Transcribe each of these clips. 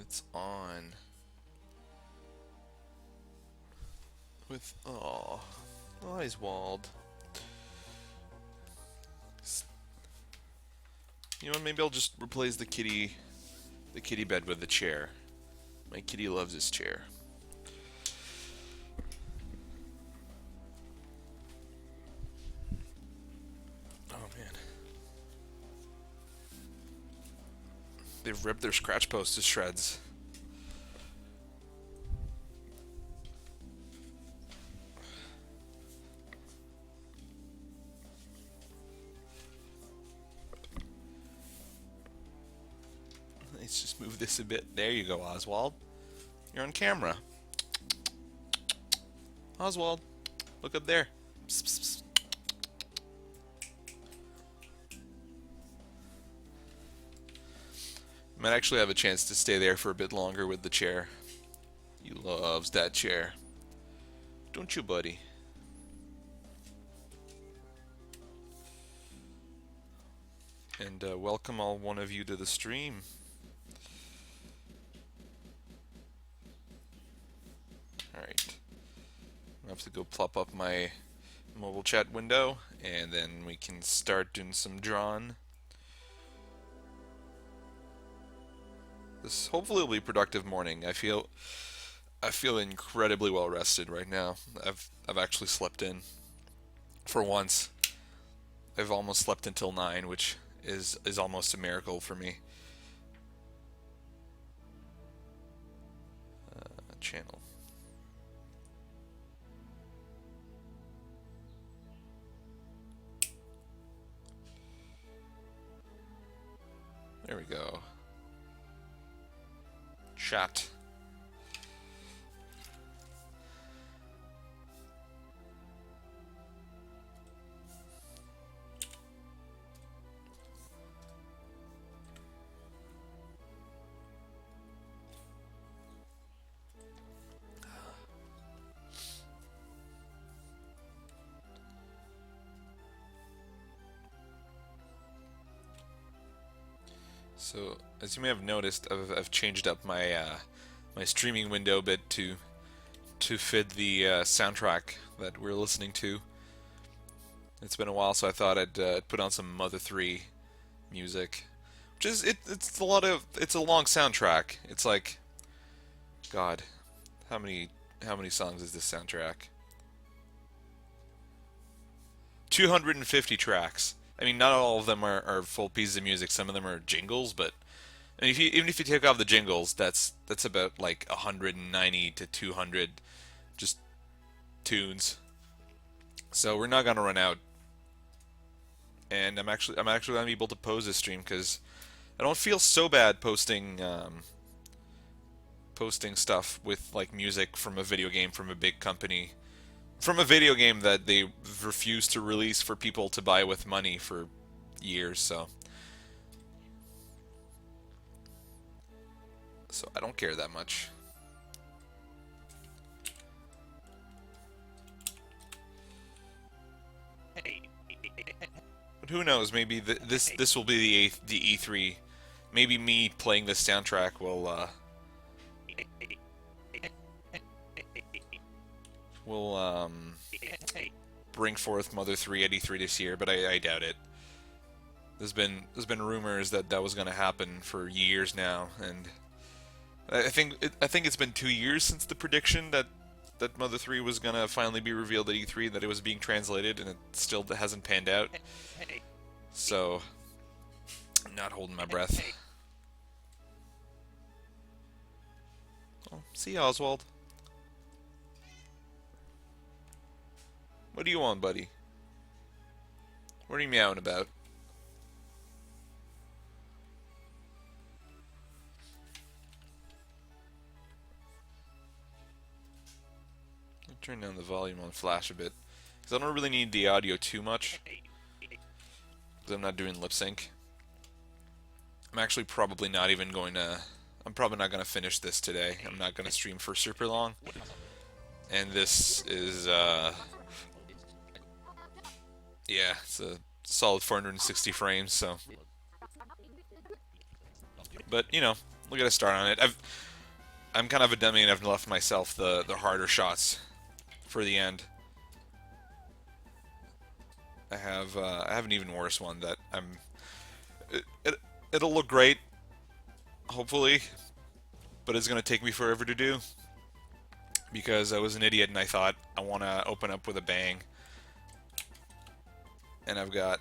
It's on. With Oswald. You know what? Maybe I'll just replace the kitty bed with the chair. My kitty loves this chair. Oh man, they've ripped their scratch post to shreds. Let's just move this a bit. There you go, Oswald. You're on camera. Oswald, look up there. Psst, psst, psst. Might actually have a chance to stay there for a bit longer with the chair. He loves that chair. Don't you, buddy? And welcome all one of you to the stream. Alright. I have to go plop up my mobile chat window, and then we can start doing some drawing. This hopefully will be a productive morning. I feel incredibly well rested right now. I've actually slept in for once. I've almost slept until 9, which is almost a miracle for me. Channel. There we go. Chat. So, as you may have noticed, I've changed up my my streaming window a bit to fit the soundtrack that we're listening to. It's been a while, so I thought I'd put on some Mother 3 music, which is it's a long soundtrack. It's like, God, how many songs is this soundtrack? 250 tracks. I mean, not all of them are full pieces of music. Some of them are jingles, but I mean, even if you take off the jingles, that's about like 190 to 200 just tunes. So we're not gonna run out, and I'm actually gonna be able to pause this stream because I don't feel so bad posting posting stuff with like music from a video game from a big company, from a video game that they refuse to release for people to buy with money for years. So I don't care that much. But who knows? Maybe this will be the E3. Maybe me playing this soundtrack will bring forth Mother 3 at E3 this year, but I doubt it. There's been rumors that was going to happen for years now, and I think it's been 2 years since the prediction that Mother 3 was going to finally be revealed at E3, that it was being translated, and it still hasn't panned out. So, I'm not holding my breath. Oh, see you, Oswald. What do you want, buddy? What are you meowing about? I'll turn down the volume on Flash a bit, because I don't really need the audio too much, because I'm not doing lip sync. I'm actually probably not even going to... I'm probably not going to finish this today. I'm not going to stream for super long. And this is, yeah, it's a solid 460 frames, so... But, you know, we'll get a start on it. I'm kind of a dummy and I've left myself the harder shots for the end. I have an even worse one that it'll look great, hopefully, but it's gonna take me forever to do because I was an idiot and I thought I want to open up with a bang, and I've got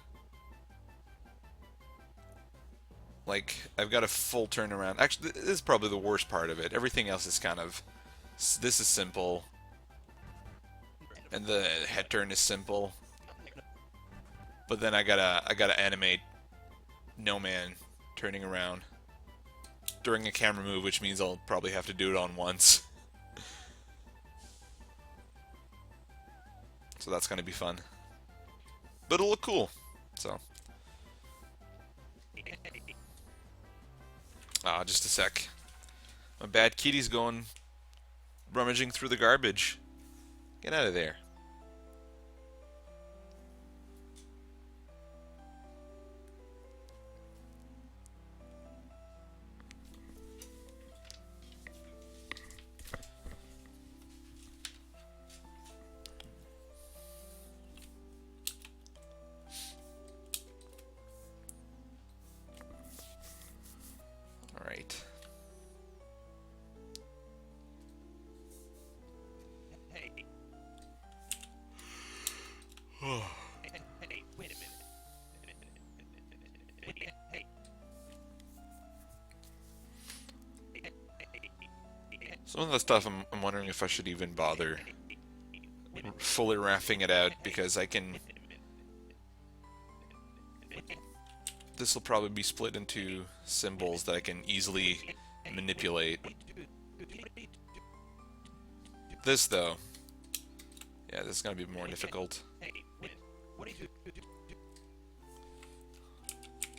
a full turnaround. Actually, this is probably the worst part of it. Everything else is kind of, this is simple, and the head turn is simple. But then I gotta animate NoMan turning around during a camera move, which means I'll probably have to do it on once. So that's gonna be fun. But it'll look cool. So. Just a sec. My bad kitty's going rummaging through the garbage. Get out of there. Alright. Hey, wait a minute. Hey. Some of the stuff I'm wondering if I should even bother fully raffing it out, because I can... This will probably be split into symbols that I can easily manipulate. This, though... Yeah, this is going to be more difficult.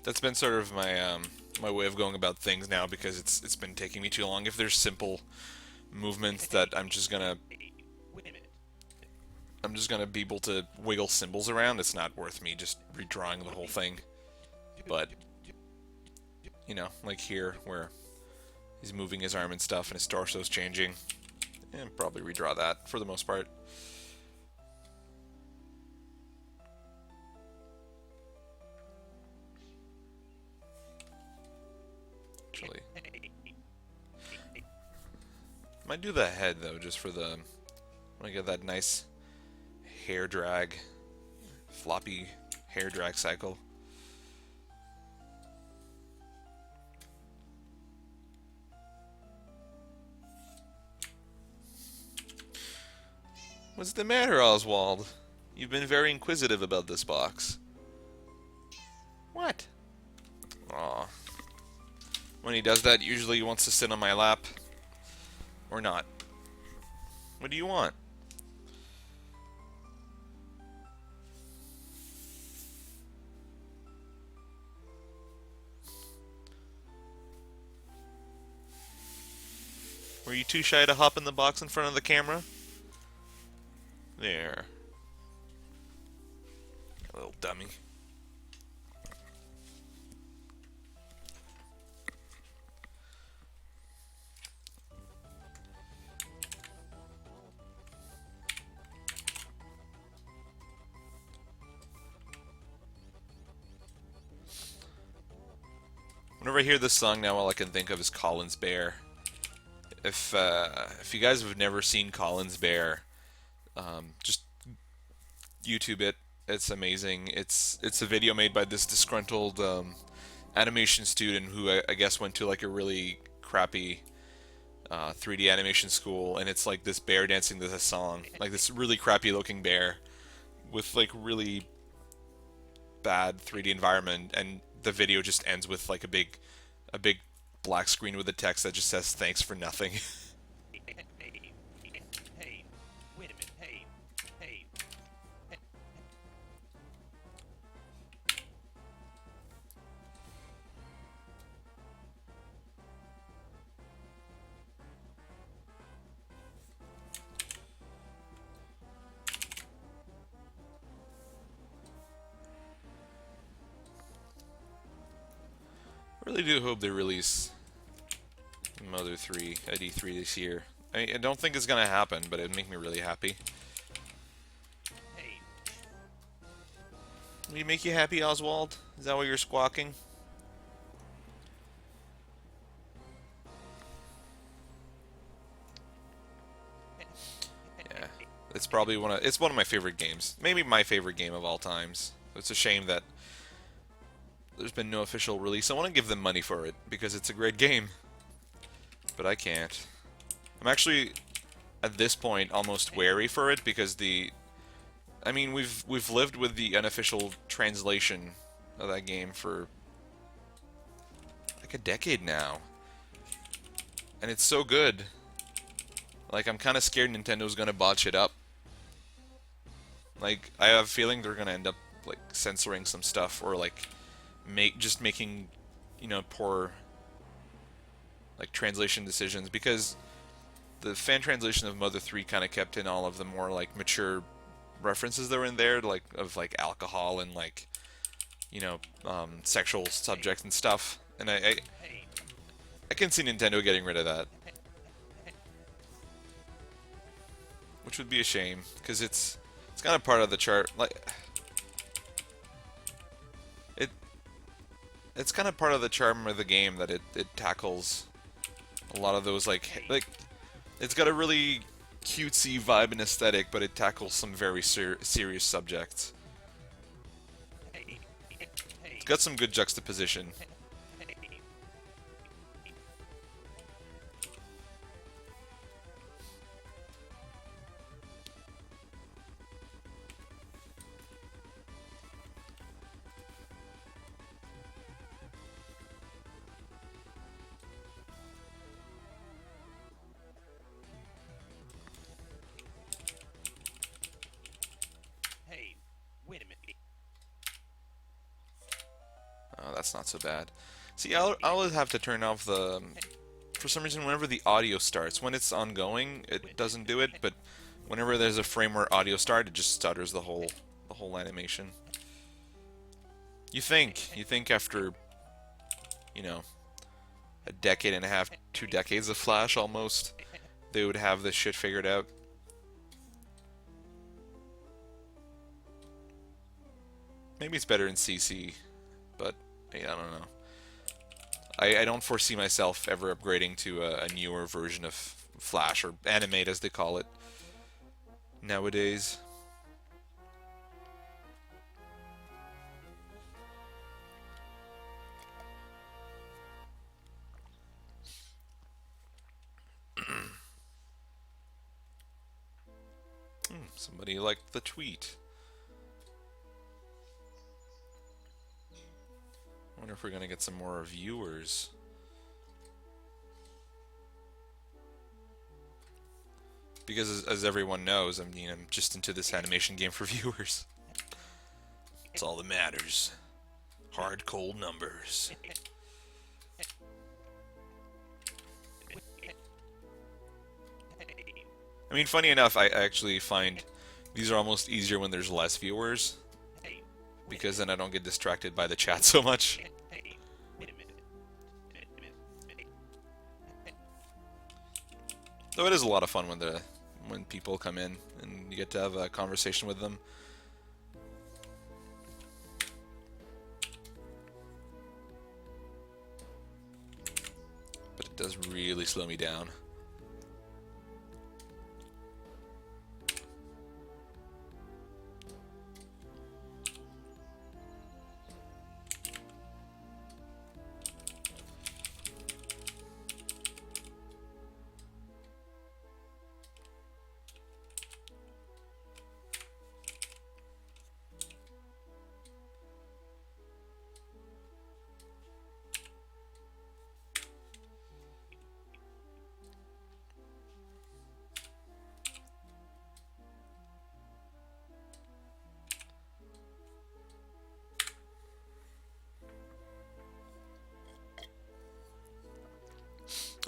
That's been sort of my my way of going about things now, because it's been taking me too long. If there's simple movements that I'm just gonna be able to wiggle symbols around, it's not worth me just redrawing the whole thing. But you know, like here where he's moving his arm and stuff and his torso's changing, and probably redraw that for the most part. Actually, might do the head though, just for the, when I get that nice hair drag, floppy hair drag cycle. What's the matter, Oswald? You've been very inquisitive about this box. What? Aw. When he does that, usually he wants to sit on my lap. Or not. What do you want? Were you too shy to hop in the box in front of the camera? There. A little dummy. Whenever I hear this song now, all I can think of is Colin's Bear. If you guys have never seen Colin's Bear, just YouTube it. It's amazing. It's a video made by this disgruntled animation student who I guess went to like a really crappy 3D animation school, and it's like this bear dancing to this song, like this really crappy looking bear with like really bad 3D environment, and the video just ends with like a big black screen with a text that just says thanks for nothing. I really do hope they release Mother 3 at E3 this year. I don't think it's gonna happen, but it'd make me really happy. Hey, Will it make you happy, Oswald? Is that why you're squawking? Yeah, it's probably it's one of my favorite games. Maybe my favorite game of all times. It's a shame that there's been no official release. I want to give them money for it because it's a great game, but I can't. I'm actually at this point almost wary for it because I mean we've lived with the unofficial translation of that game for like a decade now, and it's so good. Like, I'm kind of scared Nintendo's gonna botch it up. Like, I have a feeling they're gonna end up like censoring some stuff or like making, you know, poor like translation decisions, because the fan translation of Mother 3 kind of kept in all of the more like mature references that were in there, like of like alcohol and like, you know, sexual subjects and stuff. And I can see Nintendo getting rid of that, which would be a shame because it's kind of part of the chart. Like it's kind of part of the charm of the game that it tackles a lot of those like it's got a really cutesy vibe and aesthetic, but it tackles some very serious subjects. It's got some good juxtaposition. hey, wait a minute. Oh, that's not so bad. See, I'll always have to turn off the... For some reason, whenever the audio starts, when it's ongoing, it doesn't do it, but whenever there's a frame where audio starts, it just stutters the whole animation. You think after, you know, a decade and a half, 2 decades of Flash almost, they would have this shit figured out. Maybe it's better in CC, but yeah, I don't know. I don't foresee myself ever upgrading to a newer version of Flash, or Animate as they call it nowadays. Somebody liked the tweet. I wonder if we're gonna get some more viewers. Because as everyone knows, I mean, I'm just into this animation game for viewers. It's all that matters. Hard, cold numbers. I mean, funny enough, I actually find these are almost easier when there's less viewers, because then I don't get distracted by the chat so much. Hey, wait a minute. Though it is a lot of fun when people come in and you get to have a conversation with them. But it does really slow me down.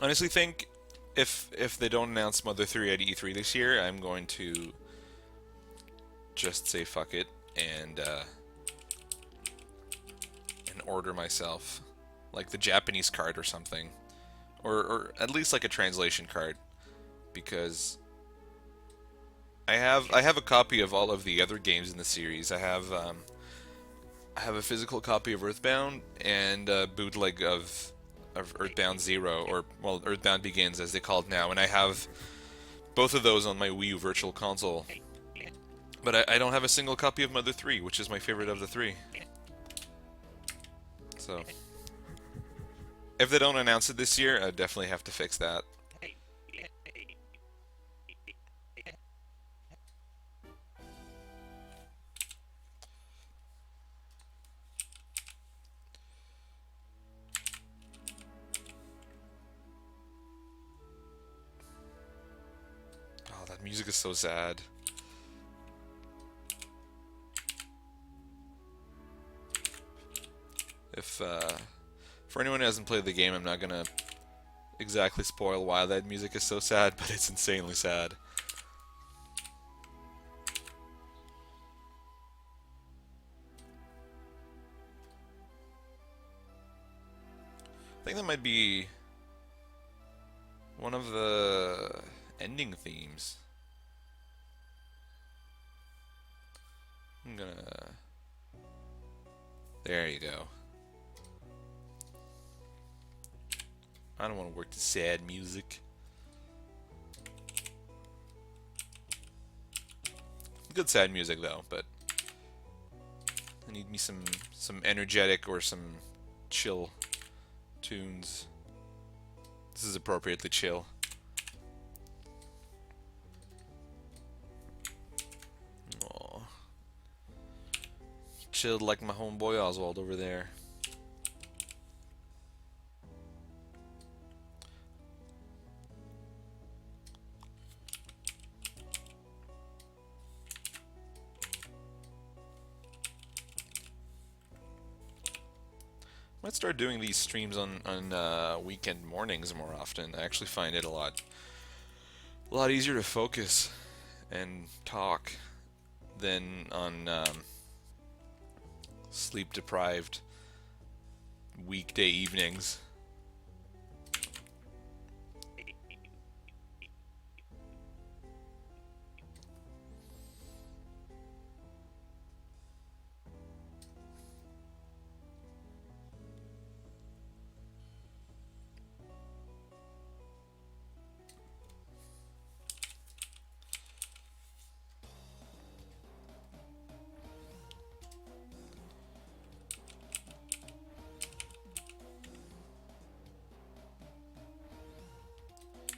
Honestly think if they don't announce Mother 3 at E3 this year, I'm going to just say fuck it and order myself like the Japanese card or something, or at least like a translation card, because I have a copy of all of the other games in the series. I have a physical copy of Earthbound and a bootleg of Earthbound Zero, or well, Earthbound Begins as they call it now, and I have both of those on my Wii U Virtual Console. But I don't have a single copy of Mother 3, which is my favorite of the three. So, if they don't announce it this year, I definitely have to fix that. Oh, that music is so sad. If for anyone who hasn't played the game, I'm not gonna exactly spoil why that music is so sad, but it's insanely sad. I think that might be one of the ending themes. I'm gonna... There you go. I don't want to work to sad music. Good sad music though, but I need me some energetic or some chill tunes. This is appropriately chill. Aww. Chilled like my homeboy Oswald over there. Might start doing these streams on weekend mornings more often. I actually find it a lot easier to focus and talk than on sleep deprived weekday evenings.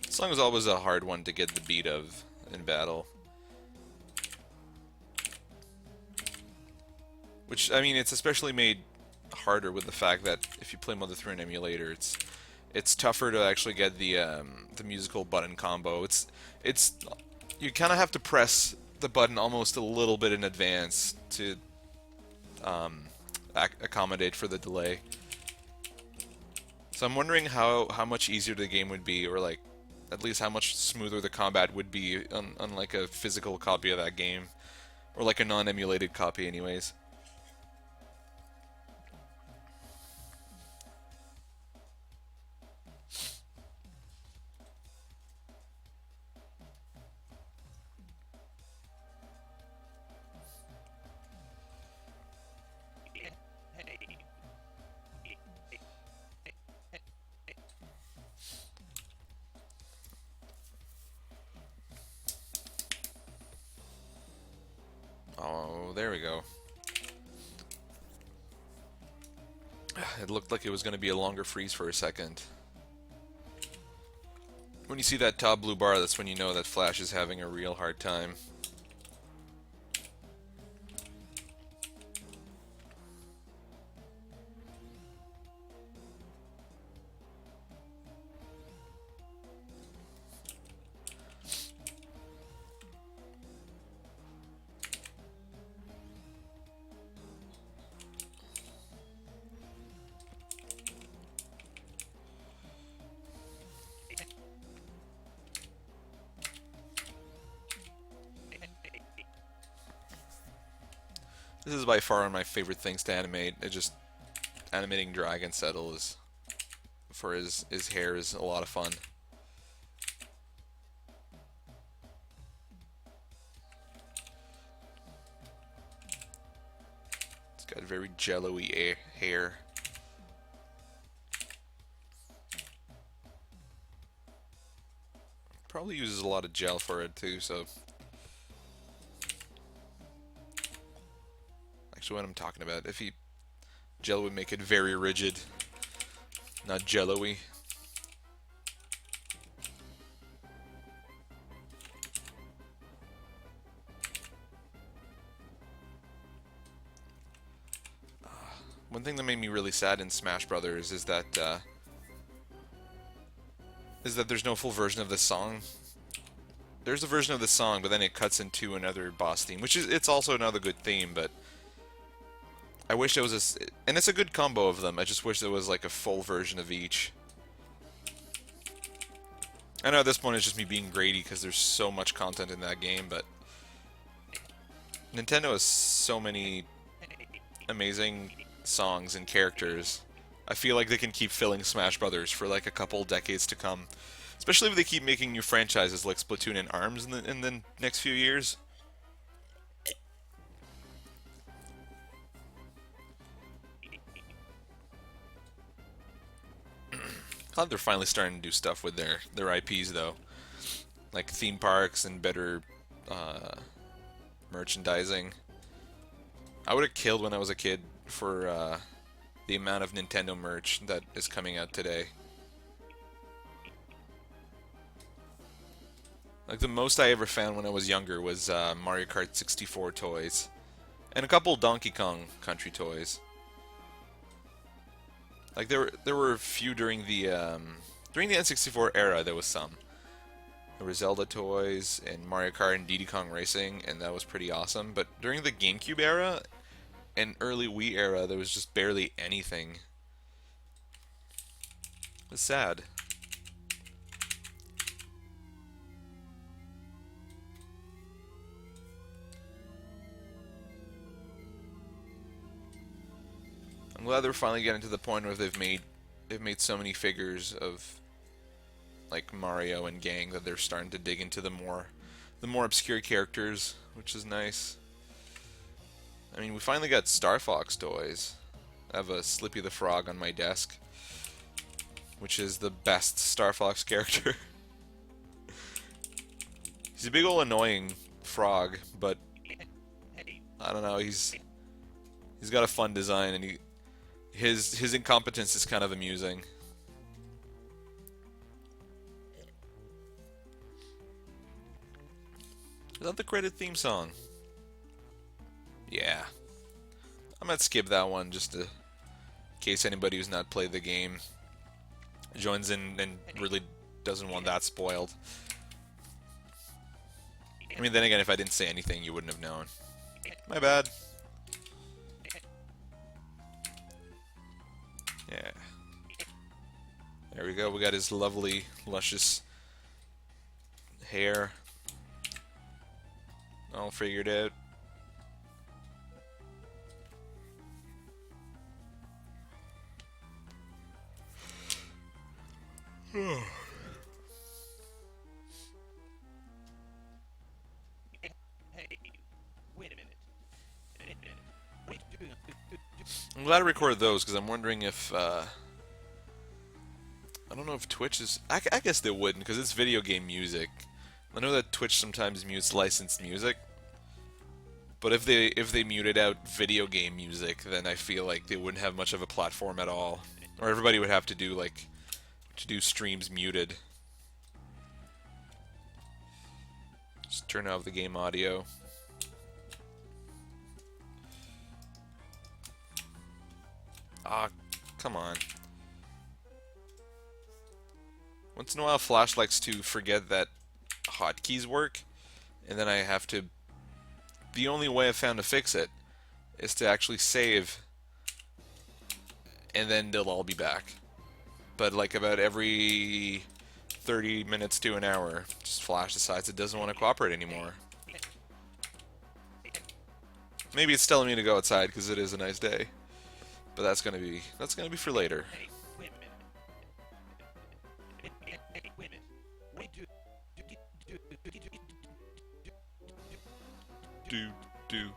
This song is always a hard one to get the beat of in battle. Which, I mean, it's especially made harder with the fact that if you play Mother 3 in emulator, it's tougher to actually get the musical button combo. It's you kind of have to press the button almost a little bit in advance to accommodate for the delay. So I'm wondering how much easier the game would be, or like at least how much smoother the combat would be on like a physical copy of that game, or like a non-emulated copy, anyways. Oh, there we go. It looked like it was going to be a longer freeze for a second. When you see that top blue bar, that's when you know that Flash is having a real hard time. This is by far one of my favorite things to animate. It just animating Dragon Settle is for his hair is a lot of fun. It's got very jello-y hair. Probably uses a lot of gel for it too, so... Actually, what I'm talking about, if he... Gel would make it very rigid, not jello-y. One thing that made me really sad in Smash Brothers is that there's no full version of this song. There's a version of the song, but then it cuts into another boss theme, which is it's also another good theme. But I wish there was and it's a good combo of them. I just wish there was like a full version of each. I know at this point it's just me being greedy because there's so much content in that game, but Nintendo has so many amazing songs and characters. I feel like they can keep filling Smash Brothers for like a couple decades to come. Especially if they keep making new franchises like Splatoon and ARMS in the next few years. Glad they're finally starting to do stuff with their IPs though. Like theme parks and better merchandising. I would have killed when I was a kid for the amount of Nintendo merch that is coming out today. Like the most I ever found when I was younger was Mario Kart 64 toys, and a couple Donkey Kong Country toys. Like there were a few during the N64 era. There was some. There were Zelda toys and Mario Kart and Diddy Kong Racing, and that was pretty awesome. But during the GameCube era and early Wii era, there was just barely anything. It's sad. I'm glad they're finally getting to the point where they've made so many figures of like Mario and gang that they're starting to dig into the more obscure characters, which is nice. I mean, we finally got Star Fox toys. I have a Slippy the Frog on my desk, which is the best Star Fox character. He's a big ol' annoying frog, but I don't know, he's got a fun design, and his incompetence is kind of amusing. Is that the credit theme song? Yeah. I might skip that one just in case anybody who's not played the game joins in and really doesn't want that spoiled. I mean, then again, if I didn't say anything, you wouldn't have known. My bad. Yeah. There we go. We got his lovely, luscious hair all figured out. Hey, wait a minute. What are you doing? I'm glad I recorded those because I'm wondering if I don't know if Twitch is. I guess they wouldn't because it's video game music. I know that Twitch sometimes mutes licensed music, but if they muted out video game music, then I feel like they wouldn't have much of a platform at all, or everybody would have to do streams muted. Just turn off the game audio. Ah, come on. Once in a while, Flash likes to forget that hotkeys work, and then I have to... The only way I've found to fix it is to actually save, and then they'll all be back. But like about every 30 minutes to an hour, just Flash decides it doesn't want to cooperate anymore. Maybe it's telling me to go outside because it is a nice day, but that's gonna be for later. Hey, wait a minute. do, do.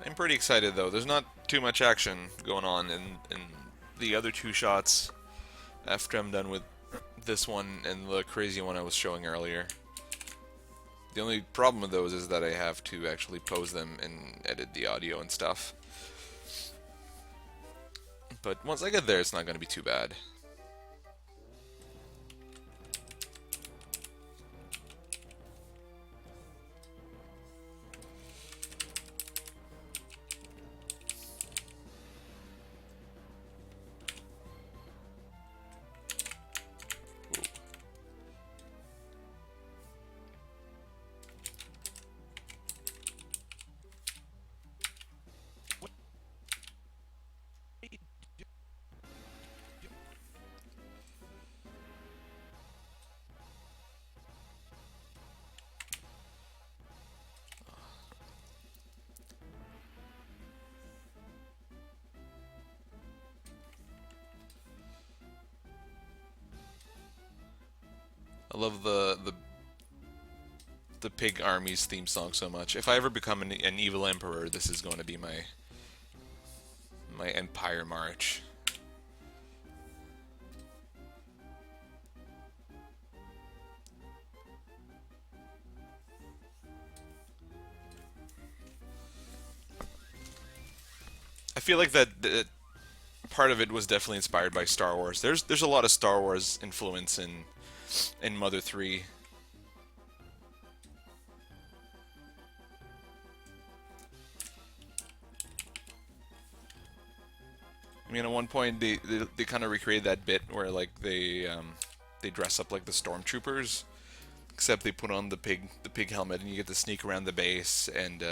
I'm pretty excited though. There's not too much action going on in the other two shots after I'm done with this one and the crazy one I was showing earlier. The only problem with those is that I have to actually pose them and edit the audio and stuff. But once I get there, it's not going to be too bad. I love the Pig Army's theme song so much. If I ever become an evil emperor, this is going to be my Empire March. I feel like that part of it was definitely inspired by Star Wars. There's a lot of Star Wars influence in Mother 3. I mean, at one point they kind of recreated that bit where like they dress up like the stormtroopers, except they put on the pig helmet and you get to sneak around the base, and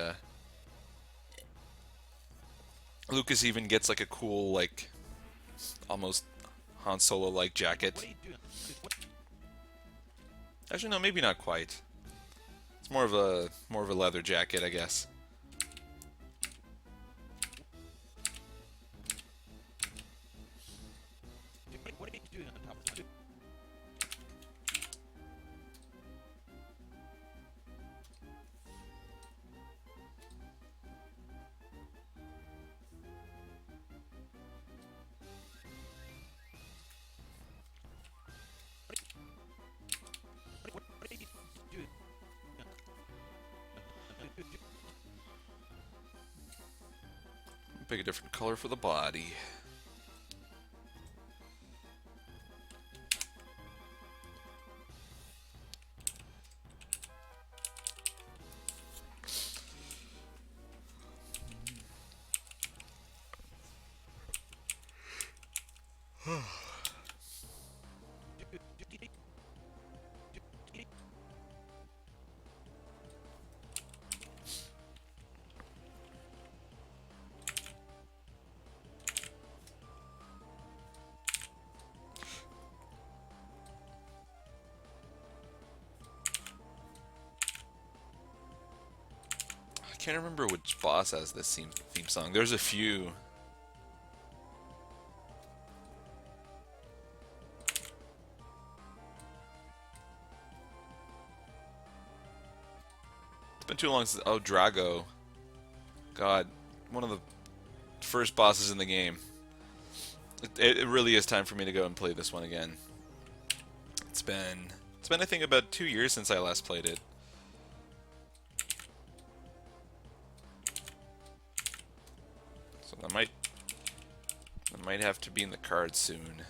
Lucas even gets like a cool, like almost Han Solo like jacket. What are you doing? What? Actually, no, maybe not quite. It's more of a leather jacket, I guess. What are you doing on top of it? What are you doing? Pick a different color for the body. I can't remember which boss has this theme song. There's a few. It's been too long since... Oh, Drago. God. one of the first bosses in the game. It really is time for me to go and play this one again. It's been I think about 2 years since I last played it. So that might have to be in the cards soon.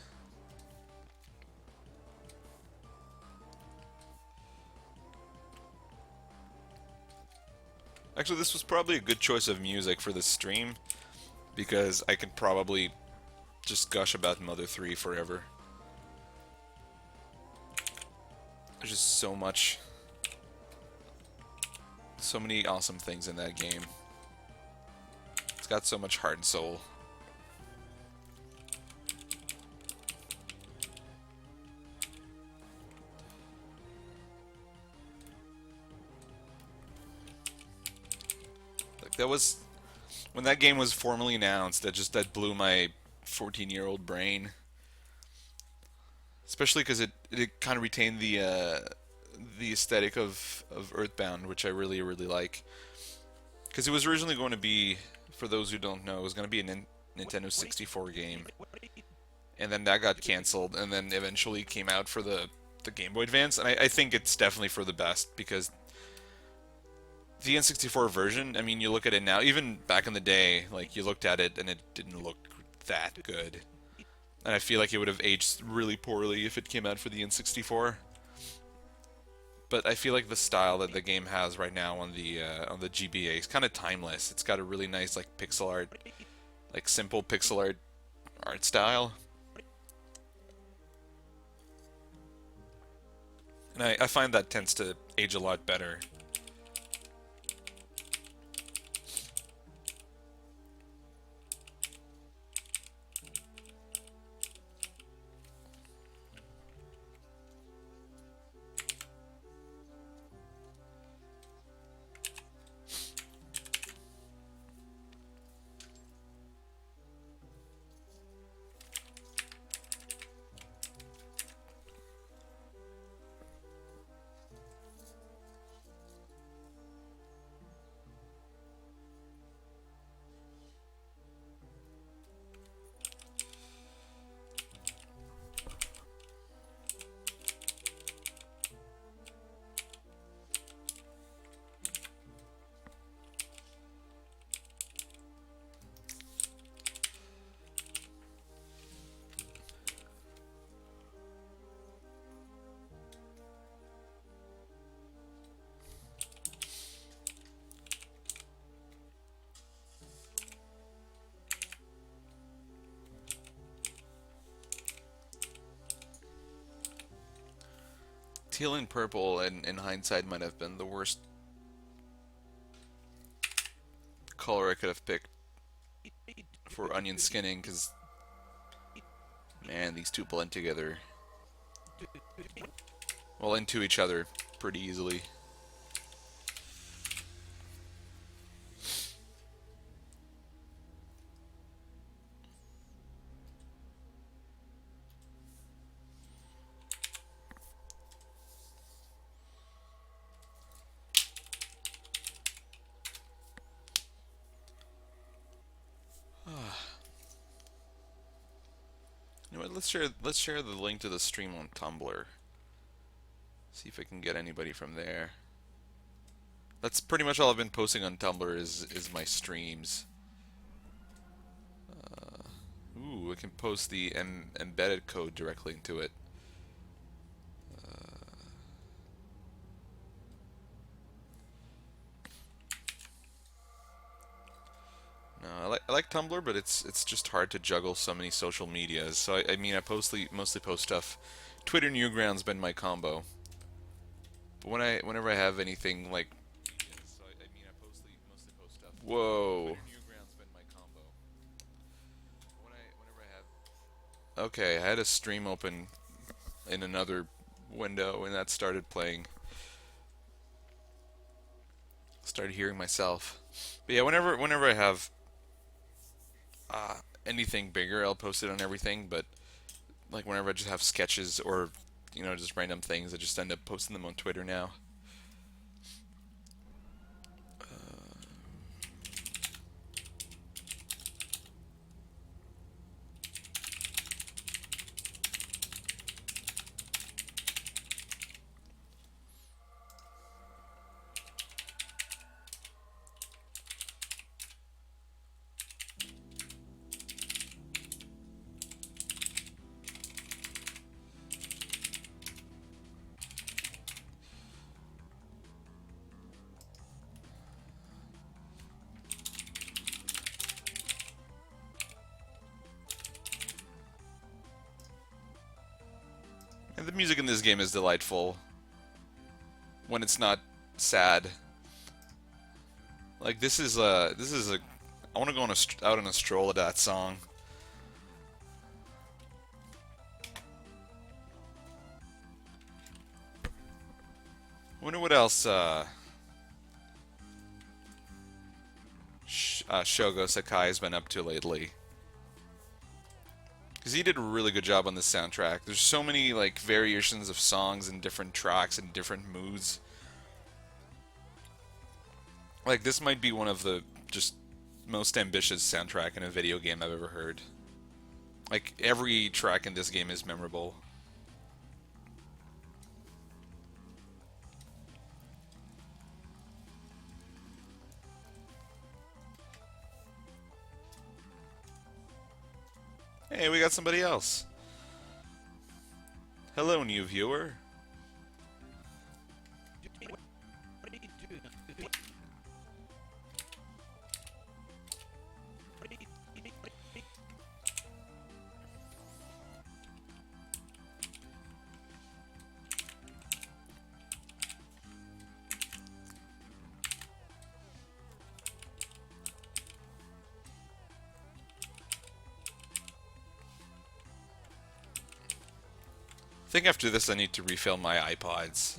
Actually, this was probably a good choice of music for this stream, because I could probably just gush about Mother 3 forever. There's just so many awesome things in that game. It's got so much heart and soul. Like, that was when that game was formally announced, that blew my 14-year-old brain. Especially because it kind of retained the aesthetic of Earthbound, which I really like. Because it was originally going to be, for those who don't know, it was going to be a Nintendo 64 game, and then that got canceled, and then eventually came out for the Game Boy Advance. And I think it's definitely for the best, because the N64 version, I mean, you look at it now, even back in the day, like, you looked at it and it didn't look that good. And I feel like it would have aged really poorly if it came out for the N64. But I feel like the style that the game has right now on the GBA is kind of timeless. It's got a really nice, like, pixel art, like, simple pixel art style. And I find that tends to age a lot better. Teal and purple, in hindsight, might have been the worst color I could have picked for onion skinning, because, man, these two blend together, well, into each other pretty easily. You know what? Let's share the link to the stream on Tumblr. See if I can get anybody from there. That's pretty much all I've been posting on Tumblr is my streams. Ooh, I can post the embedded code directly into it. No, I like Tumblr, but it's just hard to juggle so many social medias. So I mean, I mostly post stuff. Twitter Newgrounds been my combo. But whenever I have anything like, so I mean, I mostly post stuff. Whoa. Twitter Newgrounds been my combo. Whenever I have. Okay, I had a stream open in another window, and that started playing. Started hearing myself. But yeah, whenever I have anything bigger, I'll post it on everything. But like whenever I just have sketches or just random things, I just end up posting them on Twitter now. And the music in this game is delightful when it's not sad. Like this is a I want to go out on a stroll at that song. I wonder what else Shogo Sakai has been up to lately. Because he did a really good job on this soundtrack. There's so many like variations of songs and different tracks and different moods. Like this might be one of the just most ambitious soundtrack in a video game I've ever heard. Like every track in this game is memorable. Hey, we got somebody else. Hello, new viewer. What are you doing? I think after this I need to refill my iPod's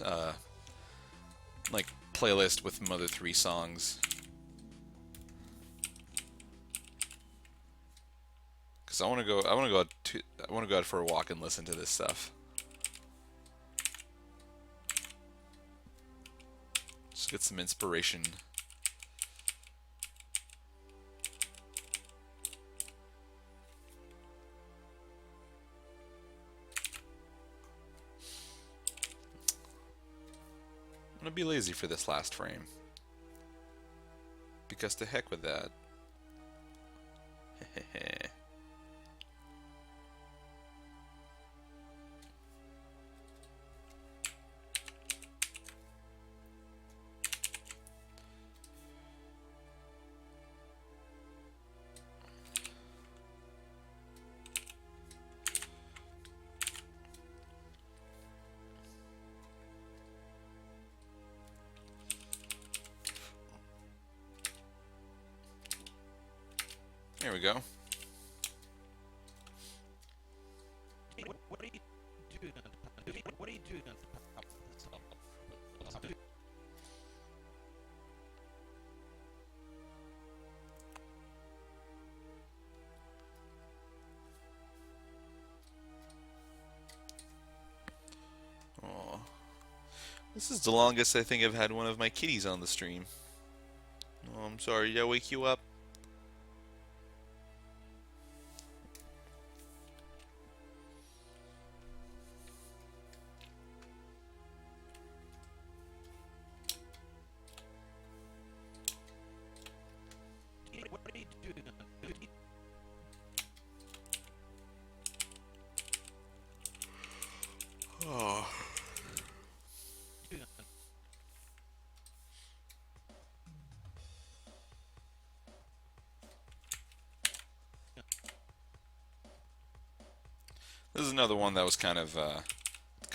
like playlist with Mother 3 songs. Cause I want to go out for a walk and listen to this stuff. Just get some inspiration. I'm gonna be lazy for this last frame. Because to heck with that. There we go. What are you doing? What are you doing on top of this? Aw. This is the longest I think I've had one of my kitties on the stream. Oh, I'm sorry, did I wake you up? What are you doing? Oh. This is another one that was kind of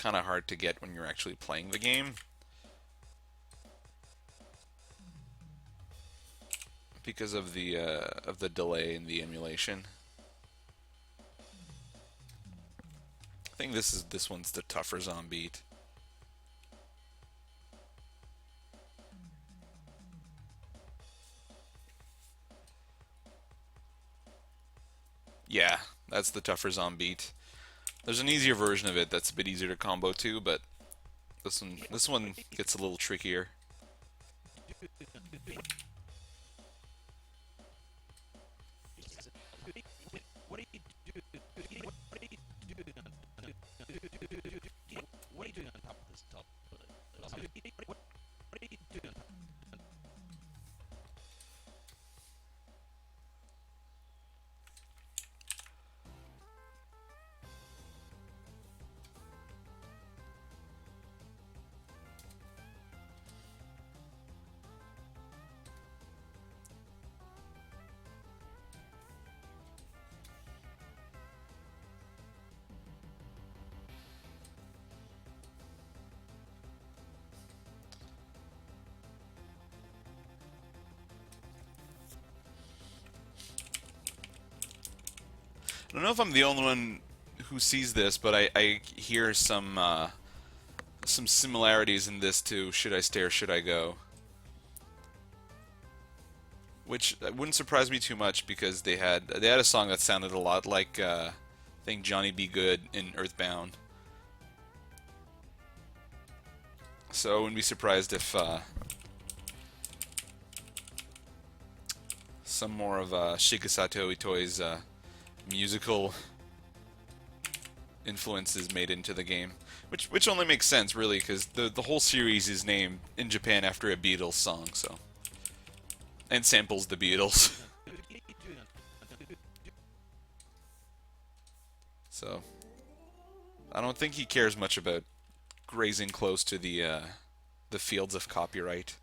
hard to get when you're actually playing the game. Because of the delay in the emulation. I think this one's the tougher zombie. Yeah, that's the tougher zombie. There's an easier version of it that's a bit easier to combo too, but this one gets a little trickier. What are you doing? What are you doing? What are you doing on top of this top? What are you doing? I don't know if I'm the only one who sees this, but I hear some similarities in this to Should I Stay or Should I Go? Which wouldn't surprise me too much because they had a song that sounded a lot like I think Johnny B. Good in Earthbound. So I wouldn't be surprised if some more of Shigesato Itoi's musical influences made into the game, which only makes sense really because the whole series is named in Japan after a Beatles song, so and samples the Beatles. So I don't think he cares much about grazing close to the fields of copyright.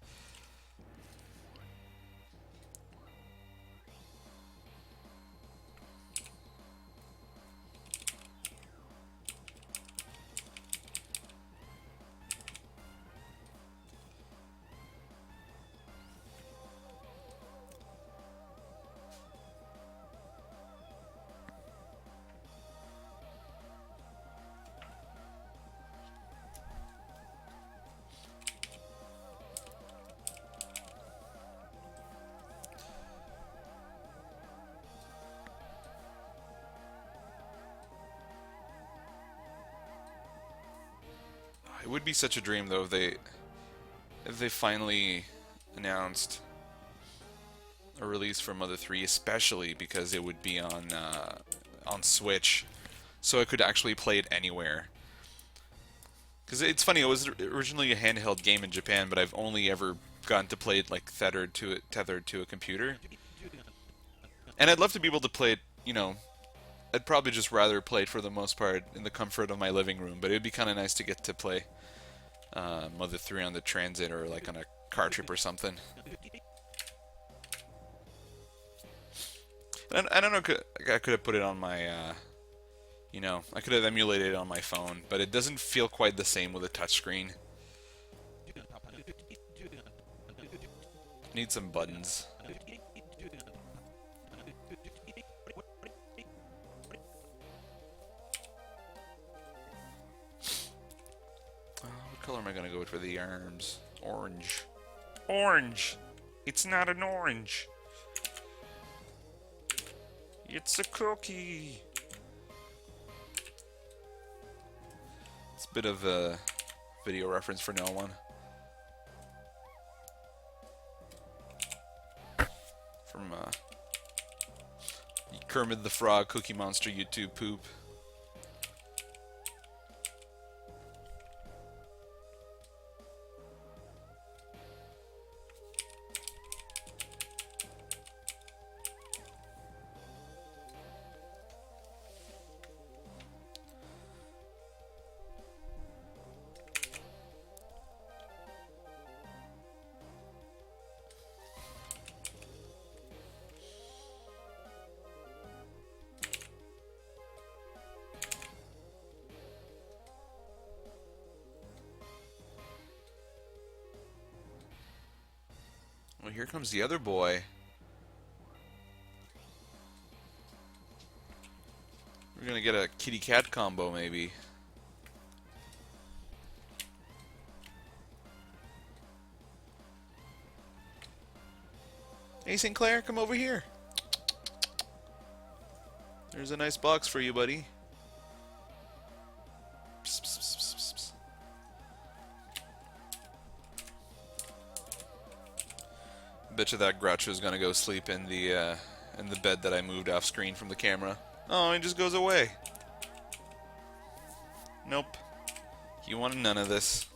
It would be such a dream though if they finally announced a release for Mother 3, especially because it would be on Switch, so I could actually play it anywhere. Because it's funny, it was originally a handheld game in Japan, but I've only ever gotten to play it like tethered to a computer. And I'd love to be able to play it, I'd probably just rather play it for the most part in the comfort of my living room, but it would be kind of nice to get to play Mother 3 on the transit or like on a car trip or something. And I don't know, I could have put it on my, I could have emulated it on my phone, but it doesn't feel quite the same with a touchscreen. Need some buttons. What color am I gonna go with for the arms? Orange. Orange! It's not an orange! It's a cookie! It's a bit of a video reference for no one. From Kermit the Frog Cookie Monster YouTube poop. Well, here comes the other boy. We're gonna get a kitty cat combo, maybe. Hey, Sinclair, come over here. There's a nice box for you, buddy. Psst, psst, psst, psst, psst. Betcha that Groucho's gonna go sleep in the bed that I moved off screen from the camera. Oh, he just goes away. Nope. He wanted none of this.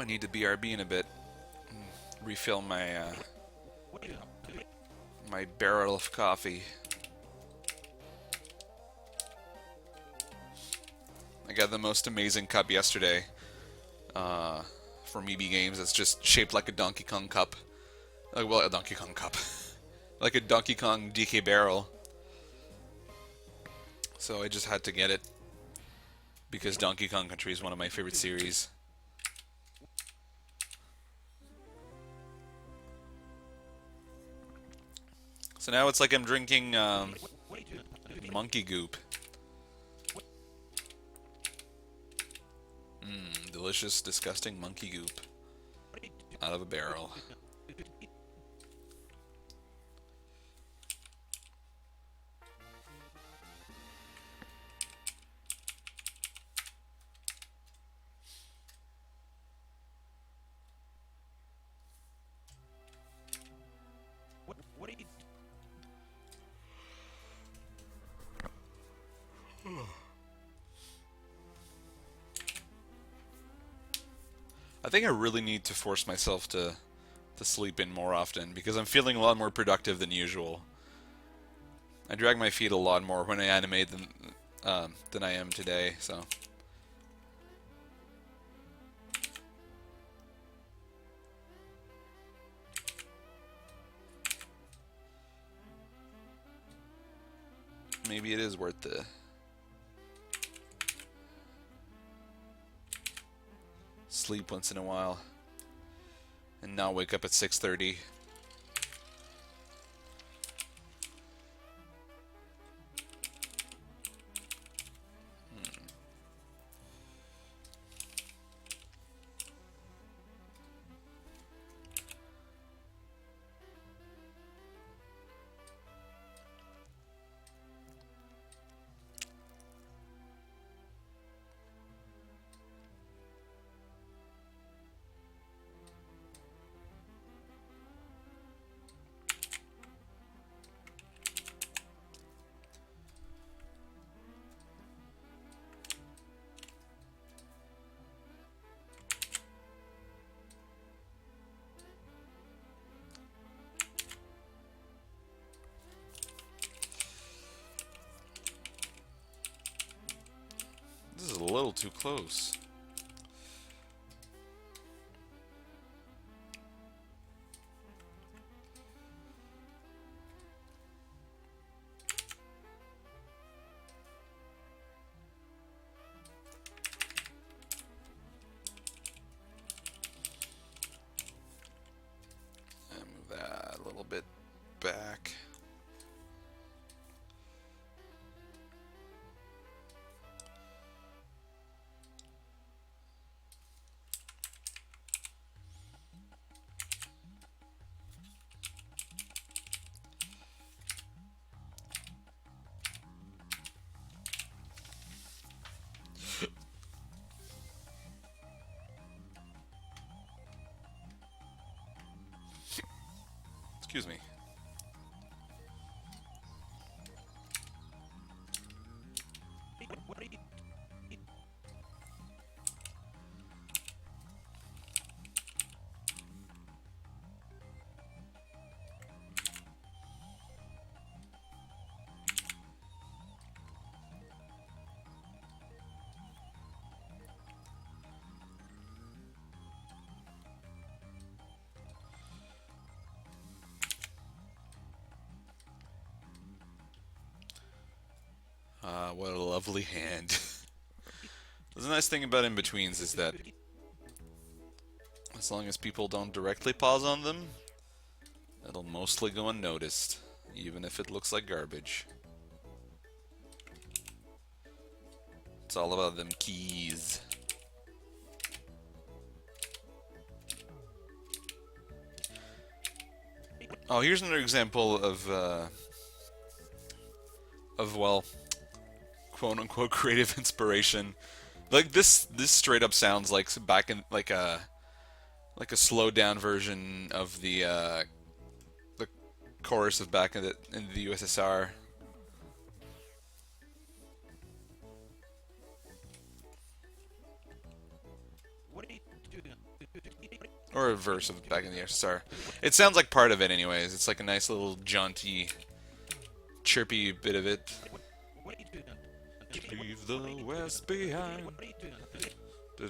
need to BRB in a bit. Refill my What are you up to? my barrel of coffee. I got the most amazing cup yesterday from EB Games. It's just shaped like a Donkey Kong cup. Well, a Donkey Kong cup. Like a Donkey Kong DK barrel. So I just had to get it because Donkey Kong Country is one of my favorite series. So now it's like I'm drinking What are you doing? monkey goop. Delicious, disgusting monkey goop What are you doing? out of a barrel. What are you? I think I really need to force myself to sleep in more often because I'm feeling a lot more productive than usual. I drag my feet a lot more when I animate than I am today, so. Maybe it is worth the sleep once in a while and not wake up at 6:30. This is a little too close. And move that a little bit back. Excuse me. What are you? What a lovely hand. The nice thing about in-betweens is that as long as people don't directly pause on them, it'll mostly go unnoticed, even if it looks like garbage. It's all about them keys. Oh, here's another example of well, quote unquote creative inspiration. Like this straight up sounds like back in like a slowed down version of the chorus of back in the USSR. What are you doing? Or a verse of Back in the USSR. It sounds like part of it anyways. It's like a nice little jaunty, chirpy bit of it. What are you doing? Leave the West behind. What are you doing?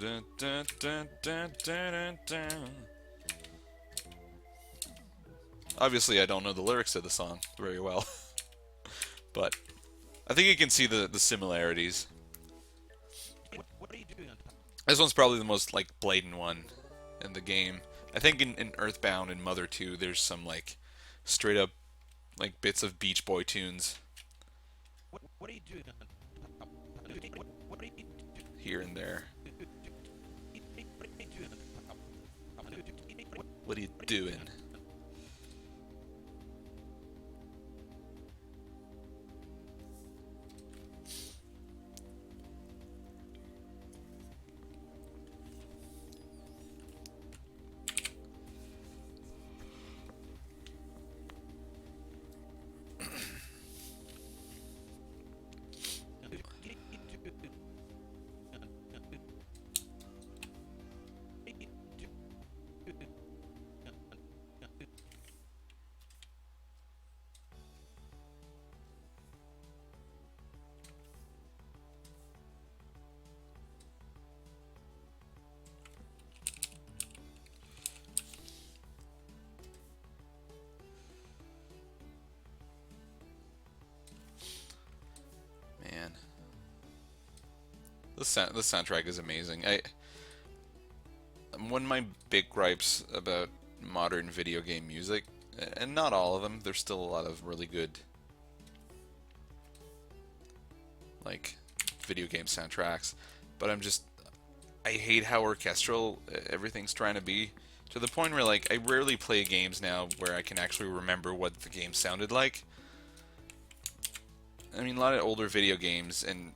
Dun, dun, dun, dun, dun, dun, dun. Obviously, I don't know the lyrics to the song very well, but I think you can see the similarities. What are you doing? This one's probably the most like blatant one in the game. I think in Earthbound and Mother 2, there's some like straight up like bits of Beach Boy tunes What are you doing? What are you doing? here and there. What are you doing? Man, the soundtrack is amazing. One of my big gripes about modern video game music, and not all of them, there's still a lot of really good like video game soundtracks, but I hate how orchestral everything's trying to be, to the point where like I rarely play games now where I can actually remember what the game sounded like. I mean, a lot of older video games and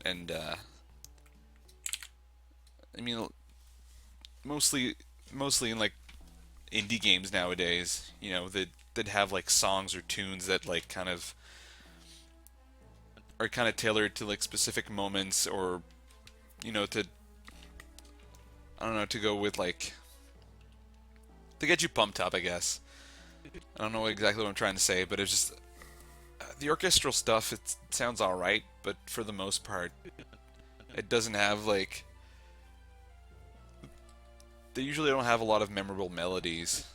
I mean, mostly in like indie games nowadays, you know, that have like songs or tunes that like kind of are kind of tailored to like specific moments, or you know, to I don't know, to go with like to get you pumped up, I guess. I don't know exactly what I'm trying to say, but it's just the orchestral stuff. It sounds all right, but for the most part, it doesn't have like they usually don't have a lot of memorable melodies.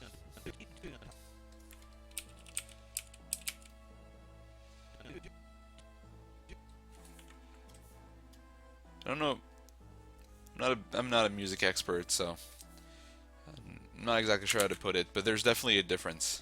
I don't know. I'm not a music expert, so I'm not exactly sure how to put it, but there's definitely a difference.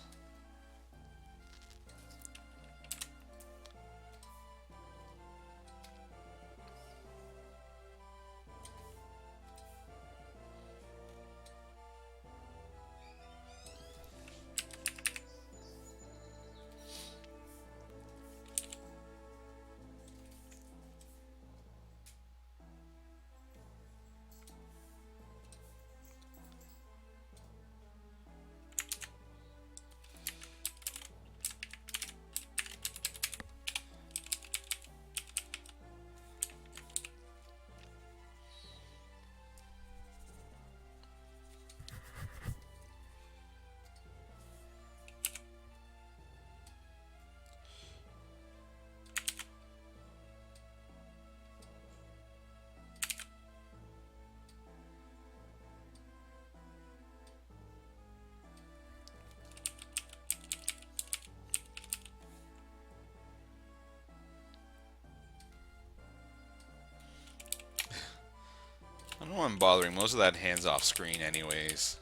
I don't know why I'm bothering. Most of that hands-off screen anyways.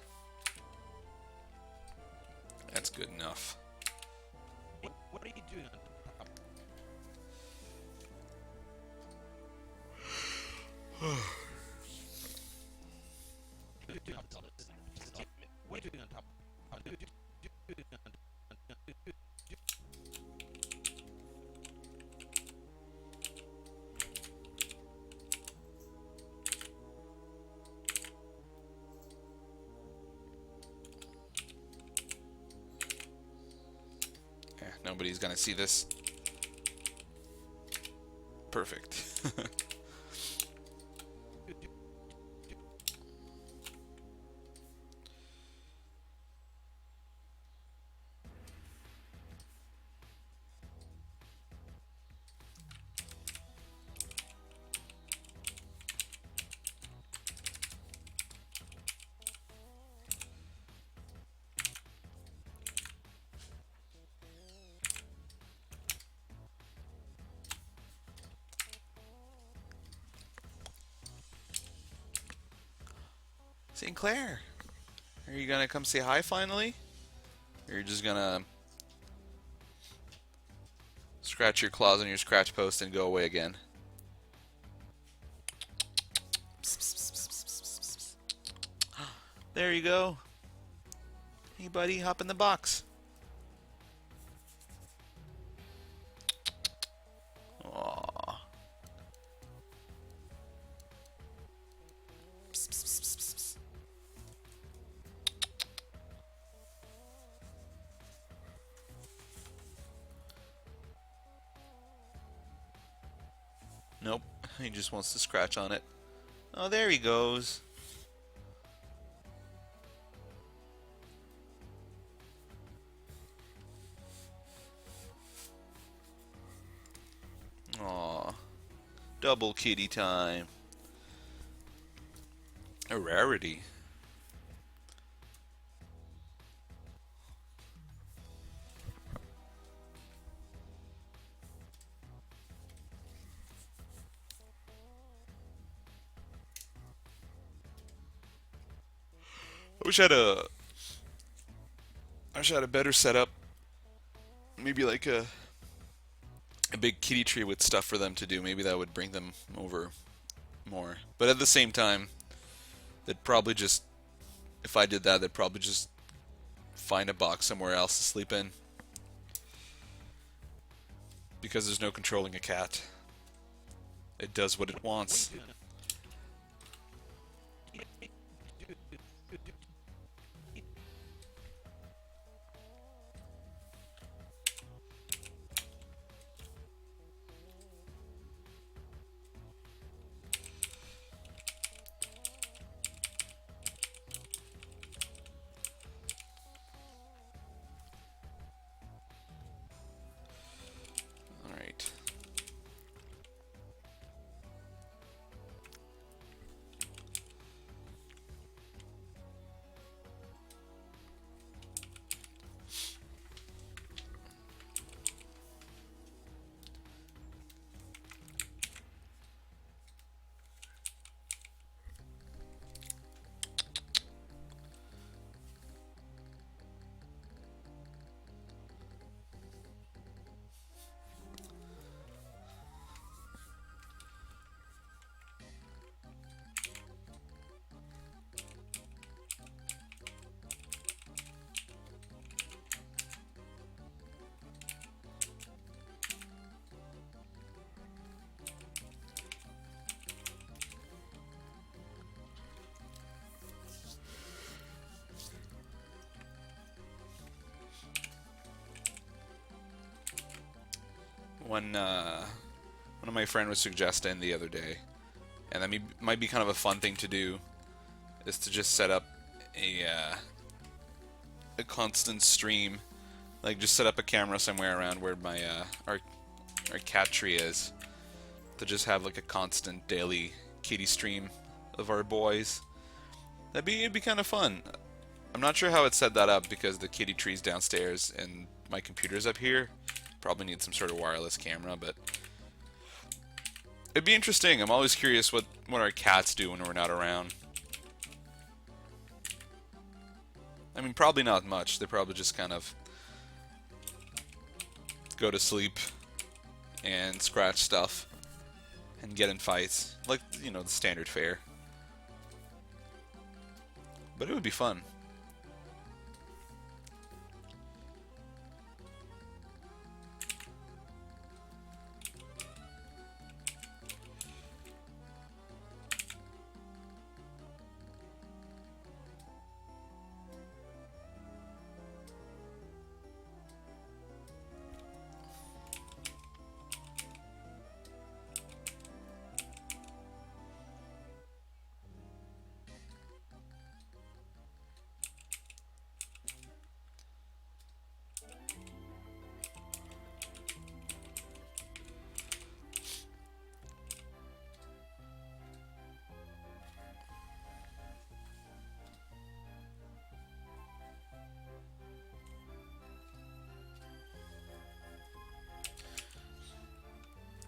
That's good enough. What are you doing? What are you doing on top? Yeah, nobody's gonna see this. Perfect. Sinclair, are you gonna come say hi finally? Or you're just gonna scratch your claws on your scratch post and go away again? There you go. Hey buddy, hop in the box. Aww. Nope, he just wants to scratch on it. Oh, there he goes. Aw, double kitty time. A rarity. I wish I had a better setup. Maybe like a big kitty tree with stuff for them to do. Maybe that would bring them over more. But at the same time, they'd probably just, if I did that, they'd probably just find a box somewhere else to sleep in. Because there's no controlling a cat. It does what it wants. Alright. One of my friend was suggesting the other day, and that might be kind of a fun thing to do, is to just set up a constant stream, like just set up a camera somewhere around where my our cat tree is, to just have like a constant daily kitty stream of our boys. It'd be kind of fun. I'm not sure how it set that up because the kitty tree's downstairs and my computer's up here. Probably need some sort of wireless camera, but it'd be interesting. I'm always curious what our cats do when we're not around. I mean, probably not much. They probably just kind of go to sleep and scratch stuff and get in fights, like, you know, the standard fare. But it would be fun.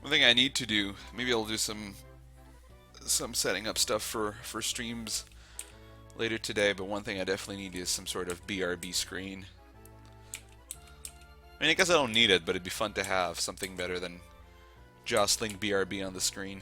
One thing I need to do, maybe I'll do some setting up stuff for streams later today, but one thing I definitely need is some sort of BRB screen. I mean, I guess I don't need it, but it'd be fun to have something better than jostling BRB on the screen.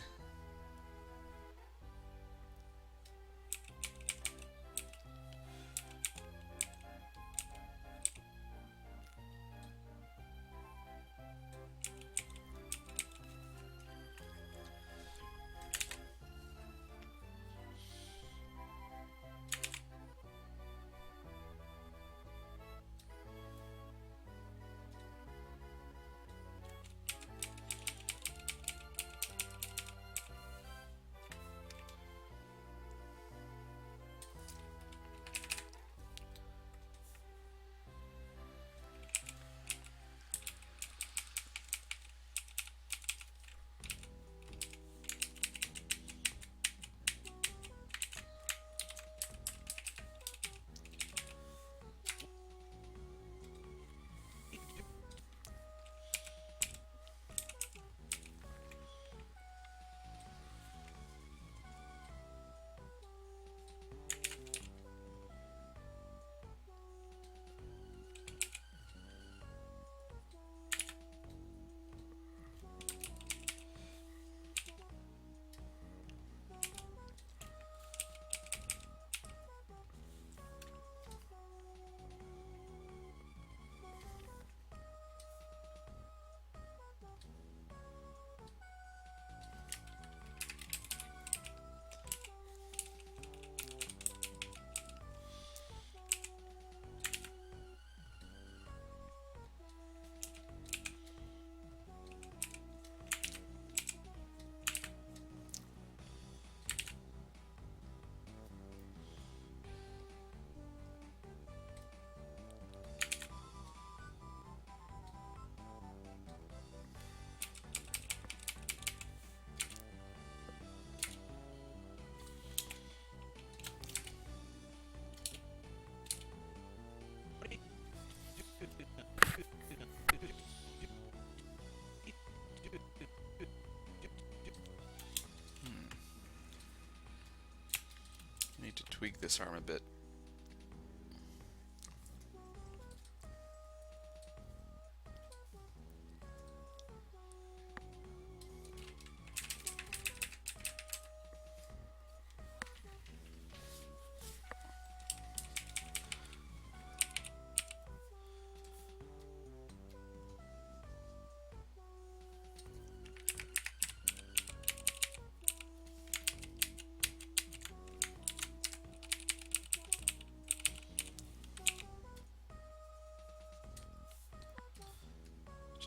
Need to tweak this arm a bit.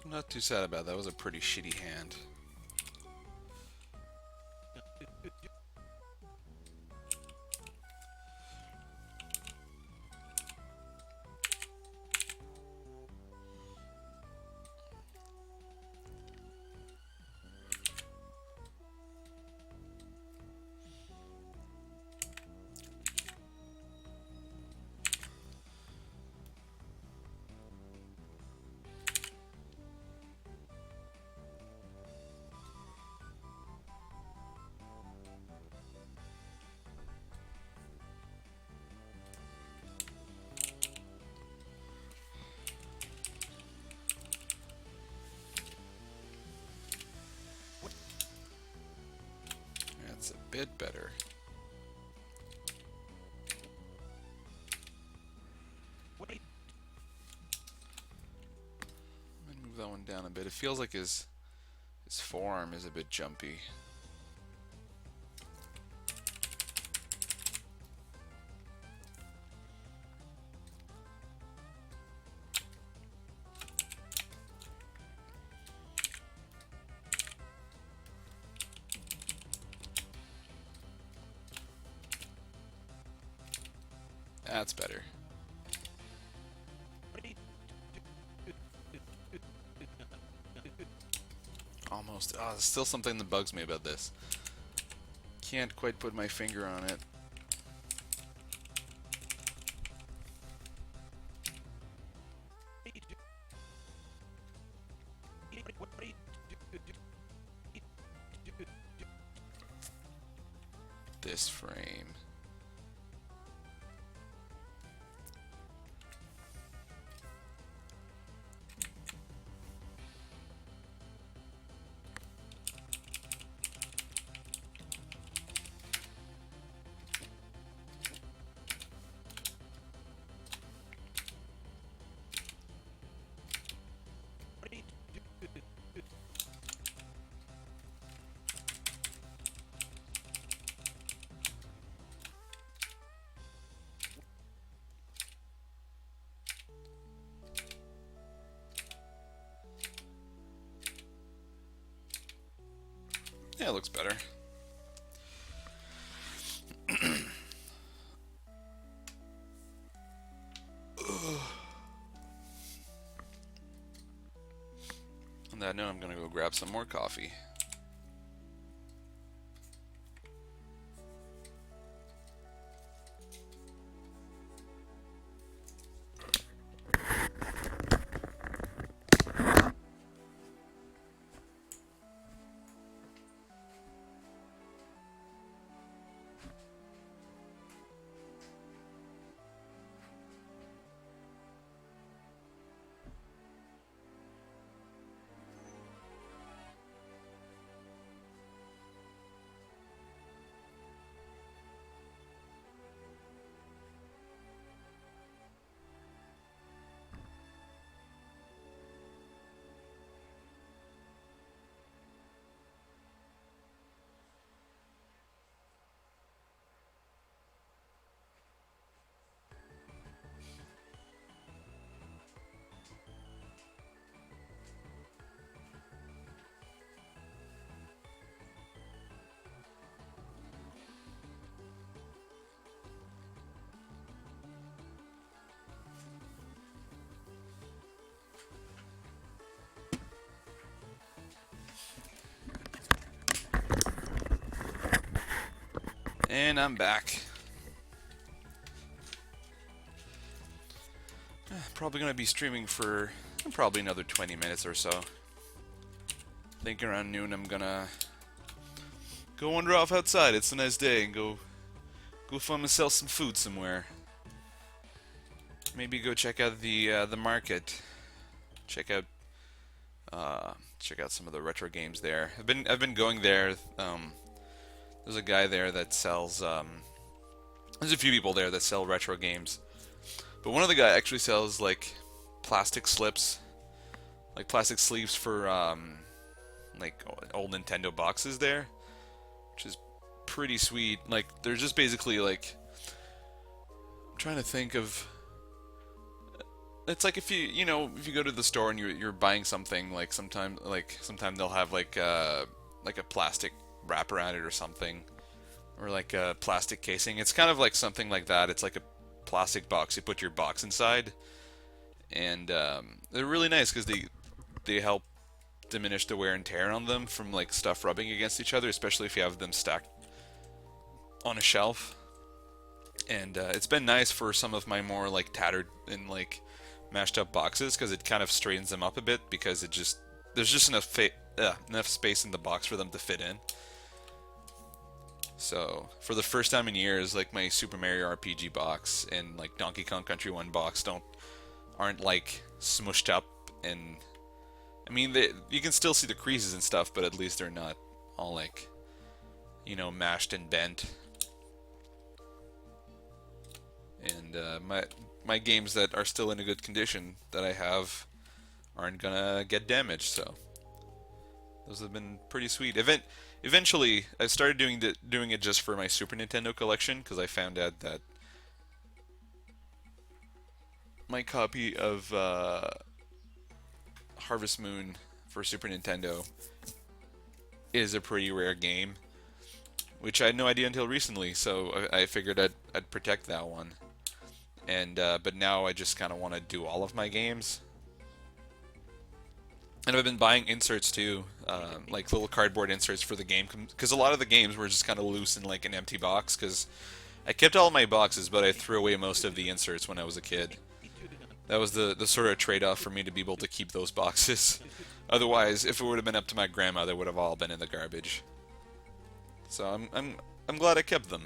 I'm not too sad about that. That was a pretty shitty hand. That's a bit better. I'm gonna move that one down a bit. It feels like his forearm is a bit jumpy. That's better. Almost. Oh, there's still something that bugs me about this. Can't quite put my finger on it. This frame. Yeah, it looks better. On that note, I'm gonna go grab some more coffee. And I'm back. Probably gonna be streaming for probably another 20 minutes or so. I think around noon I'm gonna go wander off outside. It's a nice day, and go find myself some food somewhere. Maybe go check out the market. Check out some of the retro games there. I've been going there. There's a guy there that sells. There's a few people there that sell retro games, but one of the guy actually sells like plastic slips, like plastic sleeves for like old Nintendo boxes there, which is pretty sweet. Like they're just basically like, I'm trying to think of. It's like if you if you go to the store and you're buying something, like sometimes they'll have like a plastic wrap around it or something, or like a plastic casing. It's kind of like something like that. It's like a plastic box you put your box inside, and they're really nice because they help diminish the wear and tear on them from like stuff rubbing against each other, especially if you have them stacked on a shelf. And it's been nice for some of my more like tattered and like mashed up boxes, because it kind of straightens them up a bit, because there's just enough space in the box for them to fit in. So for the first time in years, like my Super Mario RPG box and like Donkey Kong Country 1 box aren't like smushed up, and I mean you can still see the creases and stuff, but at least they're not all like mashed and bent. And my games that are still in a good condition that I have aren't gonna get damaged, so those have been pretty sweet. Eventually, I started doing it just for my Super Nintendo collection, because I found out that my copy of Harvest Moon for Super Nintendo is a pretty rare game, which I had no idea until recently. So I figured I'd protect that one. And but now I just kind of want to do all of my games. And I've been buying inserts too, like little cardboard inserts for the game, because a lot of the games were just kind of loose in like an empty box, because I kept all my boxes, but I threw away most of the inserts when I was a kid. That was the sort of trade-off for me to be able to keep those boxes. Otherwise, if it would have been up to my grandma, they would have all been in the garbage. So I'm glad I kept them.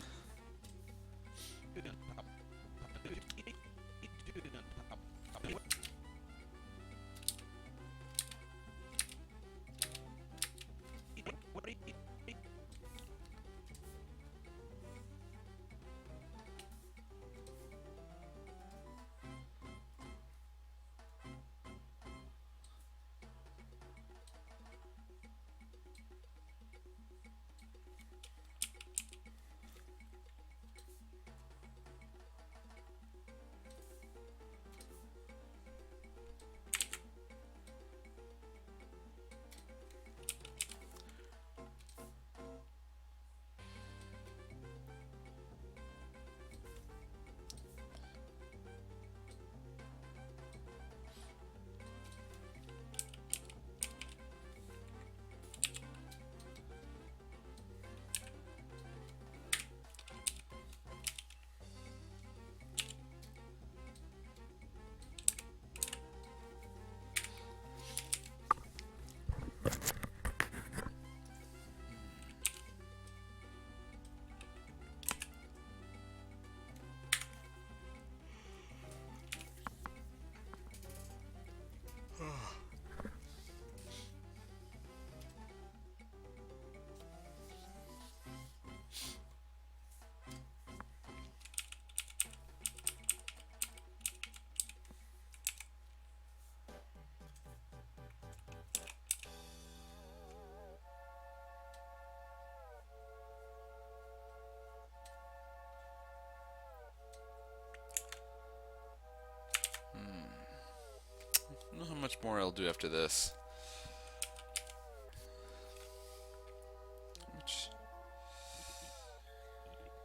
much more I'll do after this.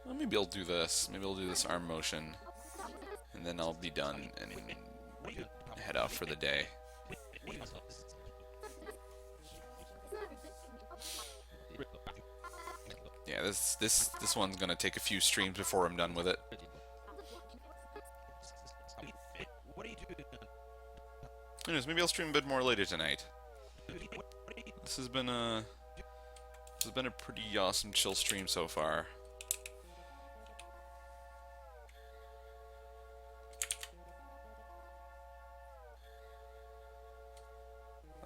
Well, maybe I'll do this. Maybe I'll do this arm motion, and then I'll be done and head out for the day. Yeah, this one's gonna take a few streams before I'm done with it. Anyways, maybe I'll stream a bit more later tonight. This has been a pretty awesome chill stream so far.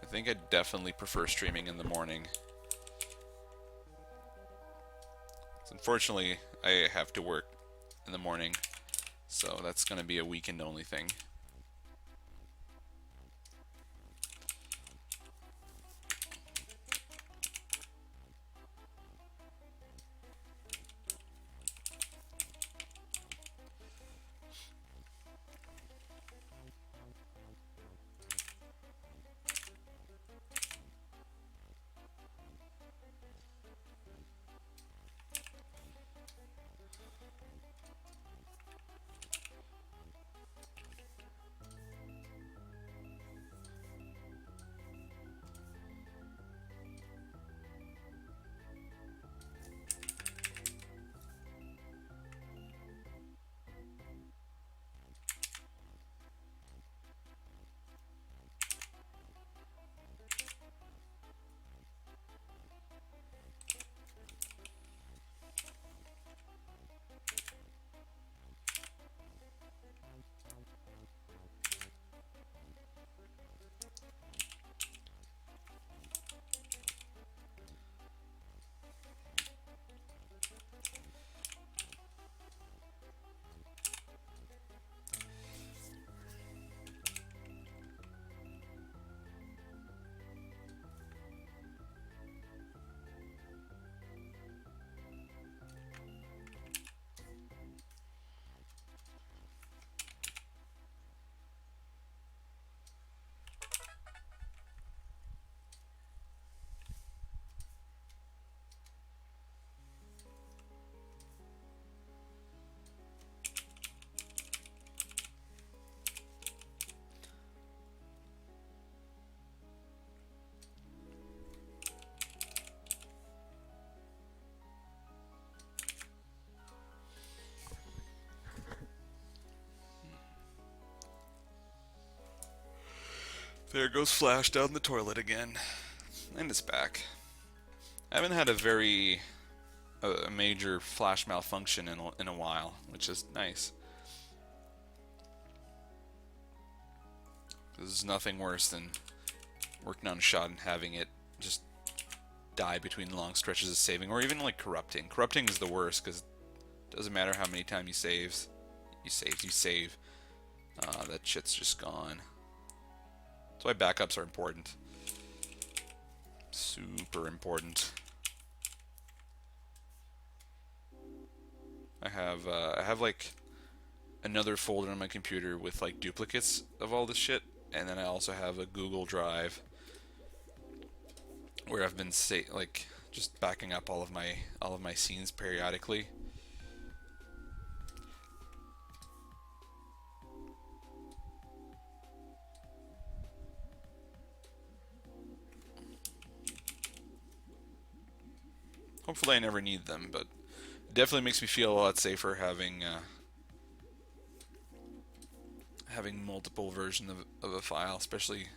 I think I definitely prefer streaming in the morning. Unfortunately, I have to work in the morning, so that's going to be a weekend only thing. There goes Flash down the toilet again. And it's back. I haven't had a major Flash malfunction in a while, which is nice. There's nothing worse than working on a shot and having it just die between long stretches of saving, or even like corrupting. Corrupting is the worst, because it doesn't matter how many times you save. That shit's just gone. That's why backups are important. Super important. I have like another folder on my computer with like duplicates of all this shit, and then I also have a Google Drive where I've been just backing up all of my scenes periodically. Hopefully I never need them, but it definitely makes me feel a lot safer having multiple versions of a file, especially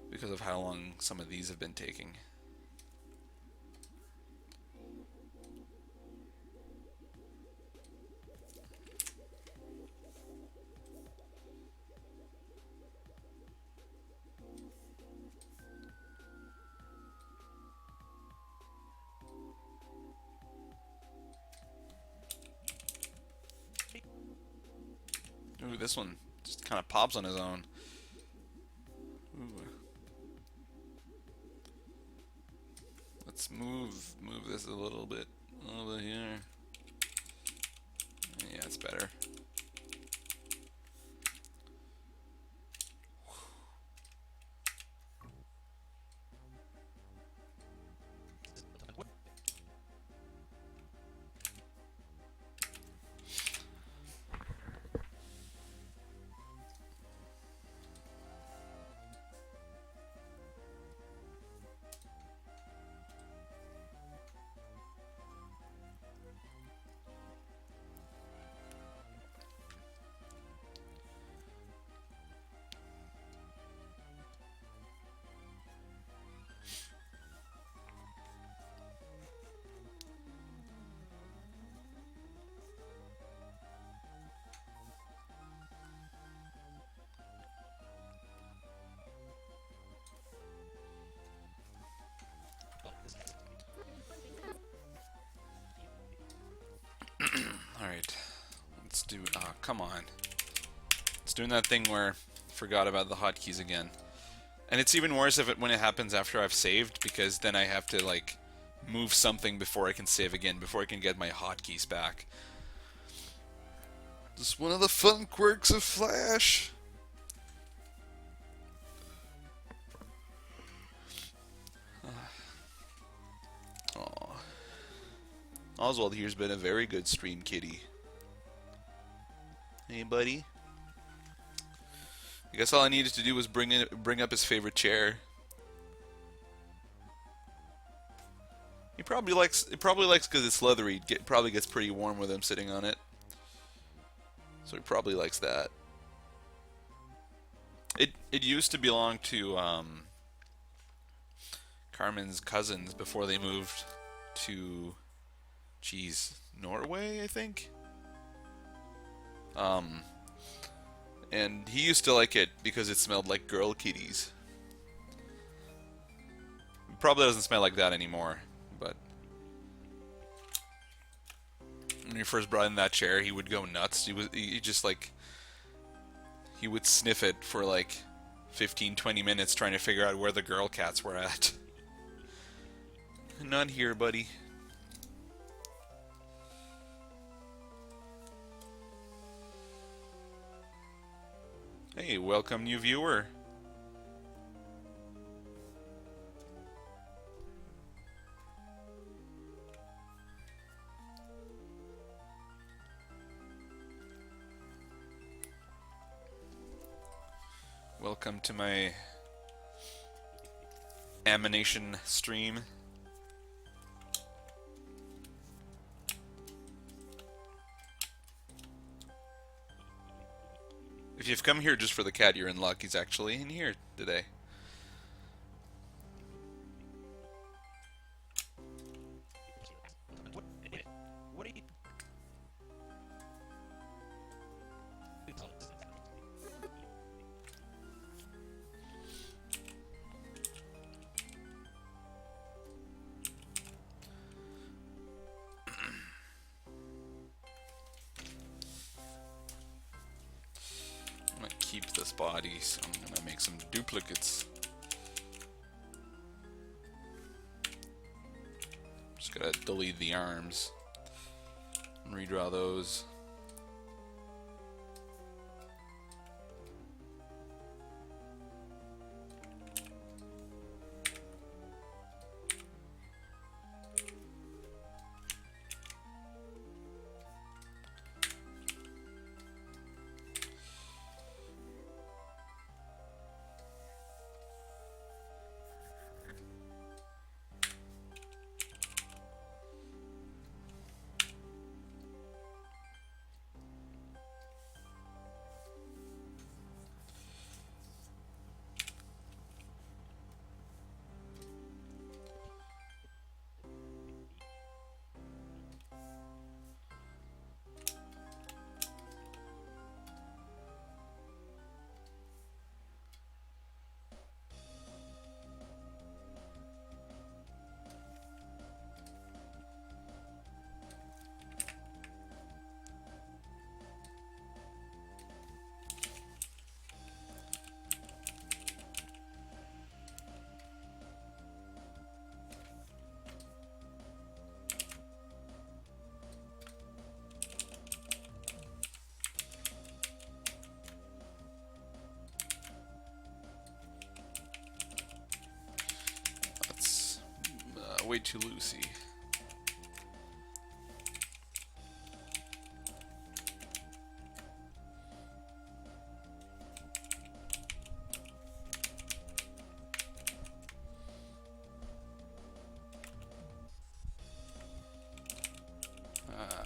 because of how long some of these have been taking. Ooh, this one just kind of pops on his own. Ooh. Let's move this a little bit over here. Yeah, it's better. come on. It's doing that thing where I forgot about the hotkeys again. And it's even worse when it happens after I've saved, because then I have to, like, move something before I can save again, before I can get my hotkeys back. Just one of the fun quirks of Flash. Aww. Oswald here's been a very good stream kitty. Hey, buddy. I guess all I needed to do was bring up his favorite chair. He probably likes because it's leathery. It probably gets pretty warm with him sitting on it. So he probably likes that. It used to belong to Carmen's cousins before they moved to, Norway, I think. And he used to like it because it smelled like girl kitties. It probably doesn't smell like that anymore, but when he first brought in that chair, he would go nuts. He just like, he would sniff it for like 15-20 minutes trying to figure out where the girl cats were at. None here, buddy. Hey, welcome new viewer. Welcome to my Amination stream. If you've come here just for the cat, you're in luck. He's actually in here today. What are you? I'm gonna keep this body, so I'm gonna make some duplicates. Just gotta delete the arms and redraw those. Way too loosey.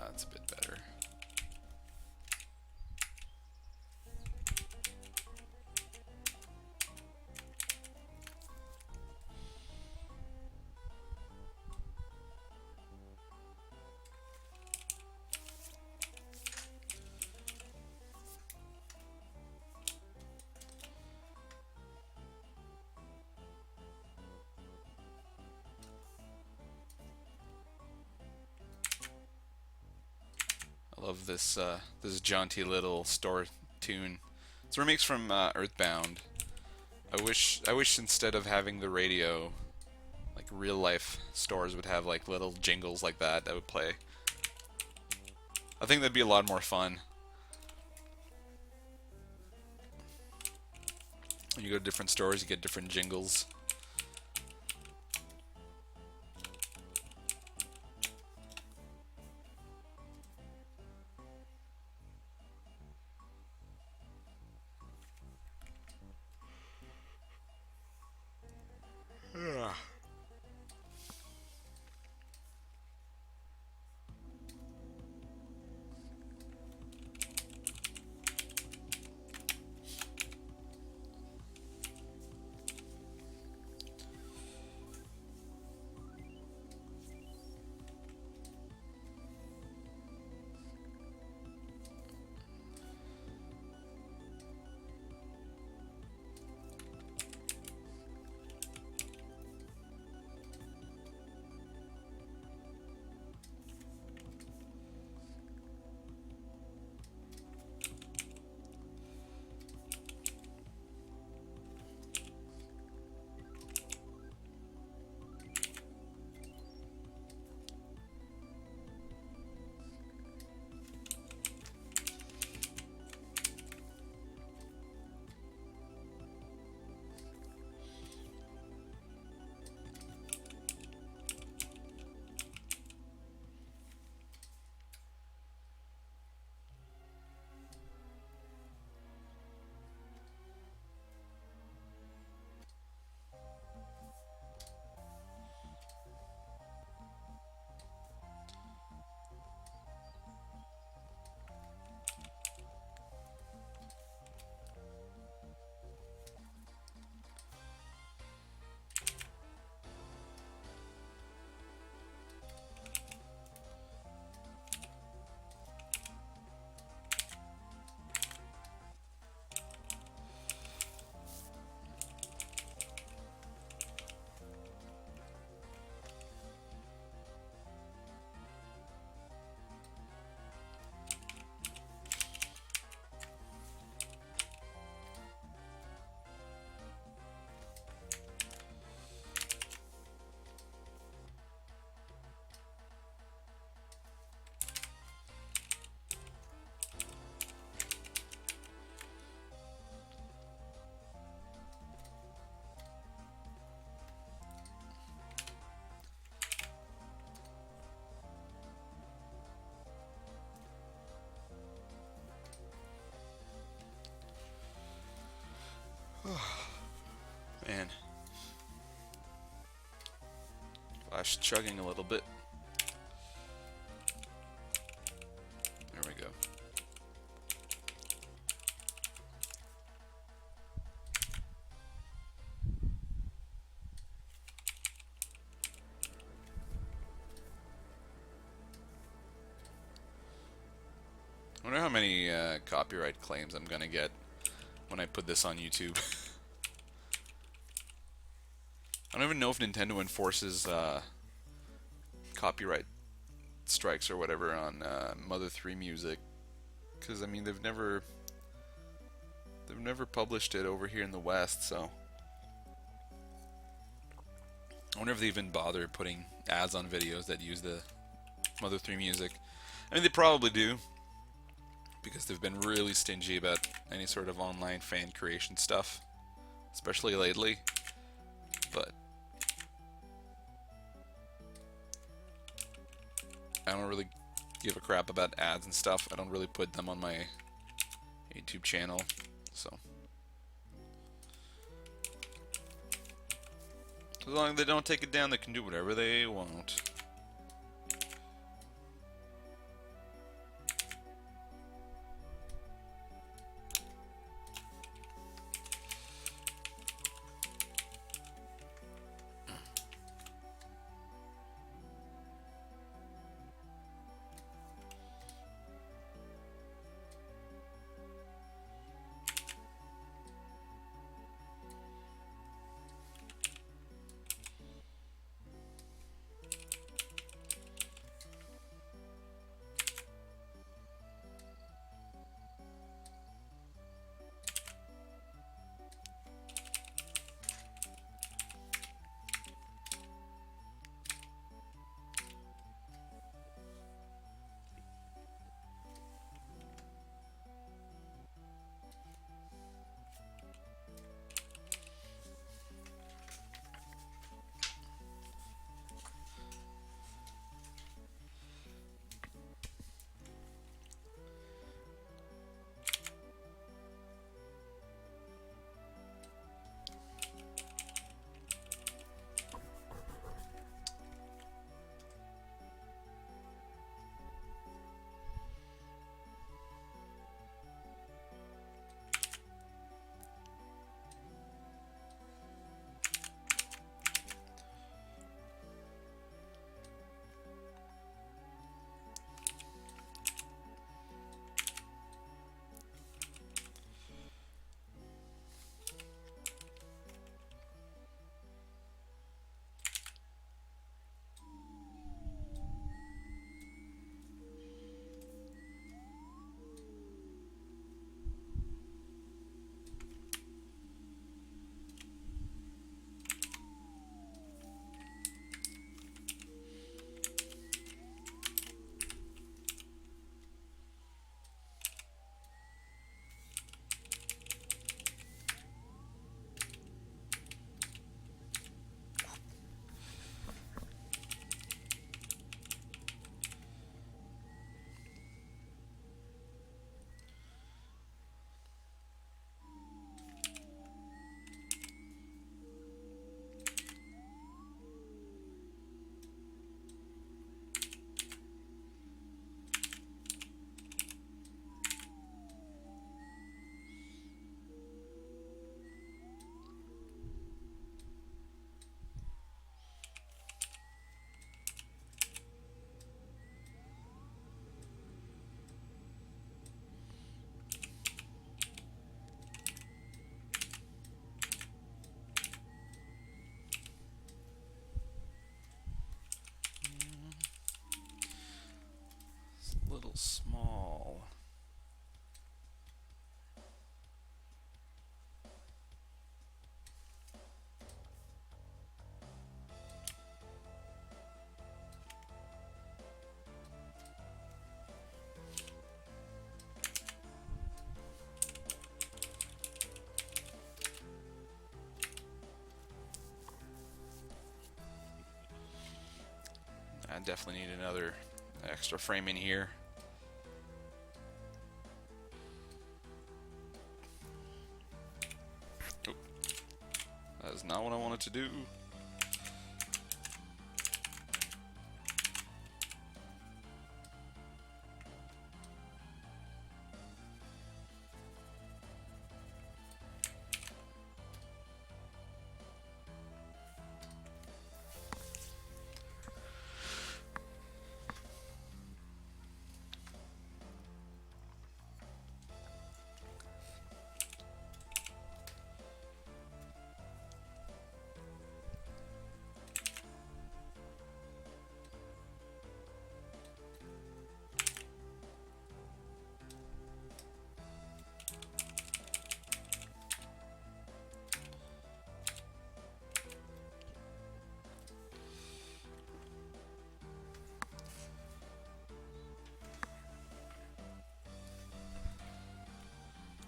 That's a bit better. Love this this jaunty little store tune. It's a remix from Earthbound. I wish instead of having the radio, like real life stores would have like little jingles like that would play. I think that'd be a lot more fun. When you go to different stores, you get different jingles. Yeah. Man. Flash chugging a little bit. There we go. I wonder how many copyright claims I'm gonna get when I put this on YouTube. I don't even know if Nintendo enforces copyright strikes or whatever on Mother 3 music, because I mean they've never published it over here in the West, so I wonder if they even bother putting ads on videos that use the Mother 3 music. I mean, they probably do, because they've been really stingy about any sort of online fan creation stuff, especially lately. But I don't really give a crap about ads and stuff. I don't really put them on my YouTube channel, so as long as they don't take it down, they can do whatever they want. definitely need another extra frame in here. Oh, that is not what I wanted to do.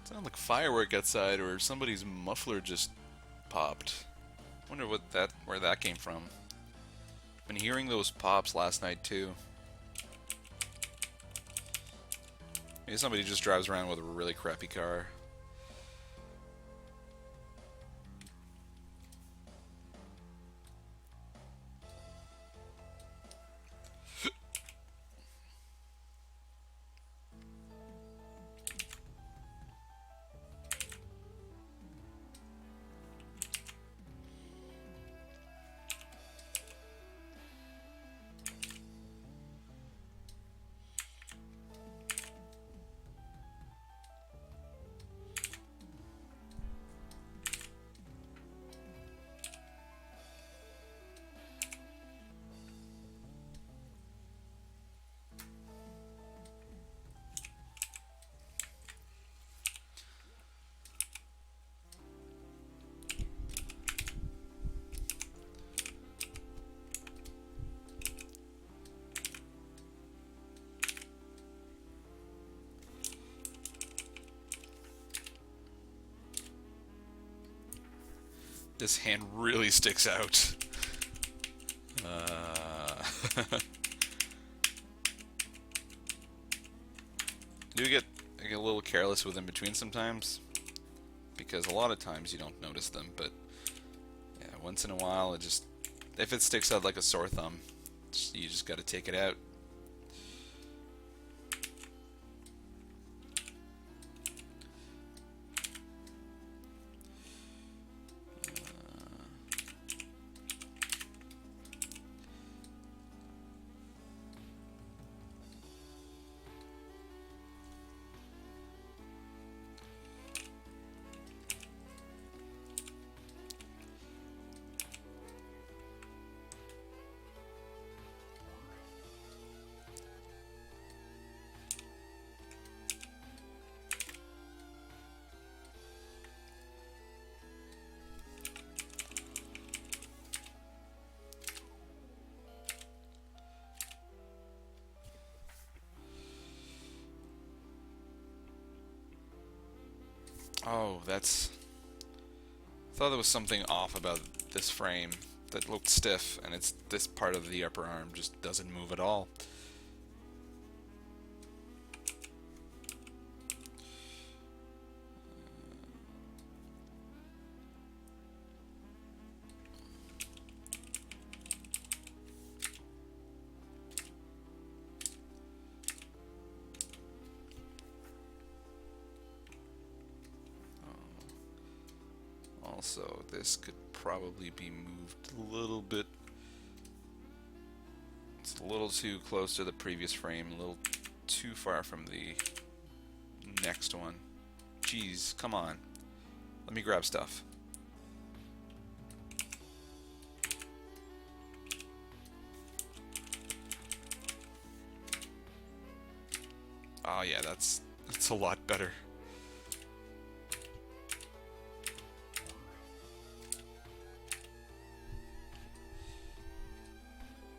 Sound like firework outside, or somebody's muffler just popped. Wonder where that came from. Been hearing those pops last night too. Maybe somebody just drives around with a really crappy car. This hand really sticks out. I get a little careless with in between sometimes, because a lot of times you don't notice them, but yeah, once in a while if it sticks out like a sore thumb, you just got to take it out. Oh, I thought there was something off about this frame that looked stiff, and it's this part of the upper arm just doesn't move at all. Also, this could probably be moved a little bit. It's a little too close to the previous frame, a little too far from the next one. Jeez, come on. Let me grab stuff. Oh yeah, that's a lot better.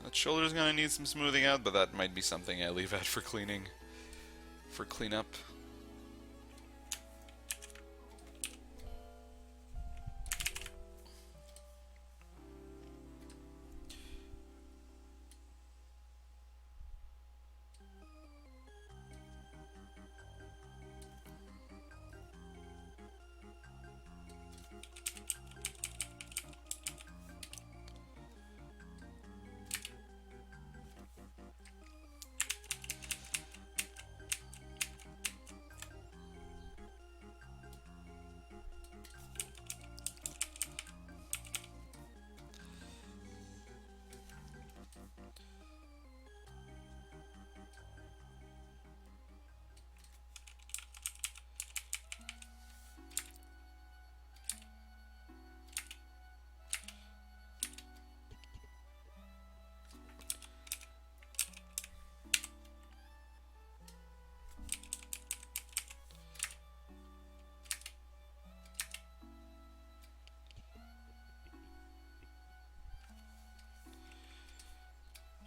That shoulder's gonna need some smoothing out, but that might be something I leave out for cleaning, for cleanup.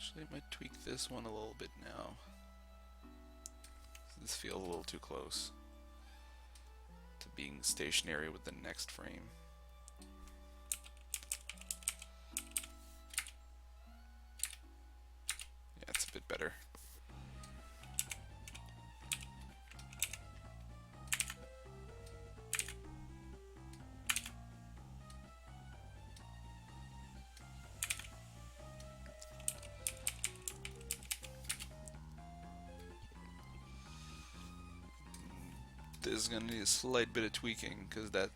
Actually, I might tweak this one a little bit now. This feels a little too close to being stationary with the next frame. Yeah, it's a bit better. This is going to need a slight bit of tweaking because that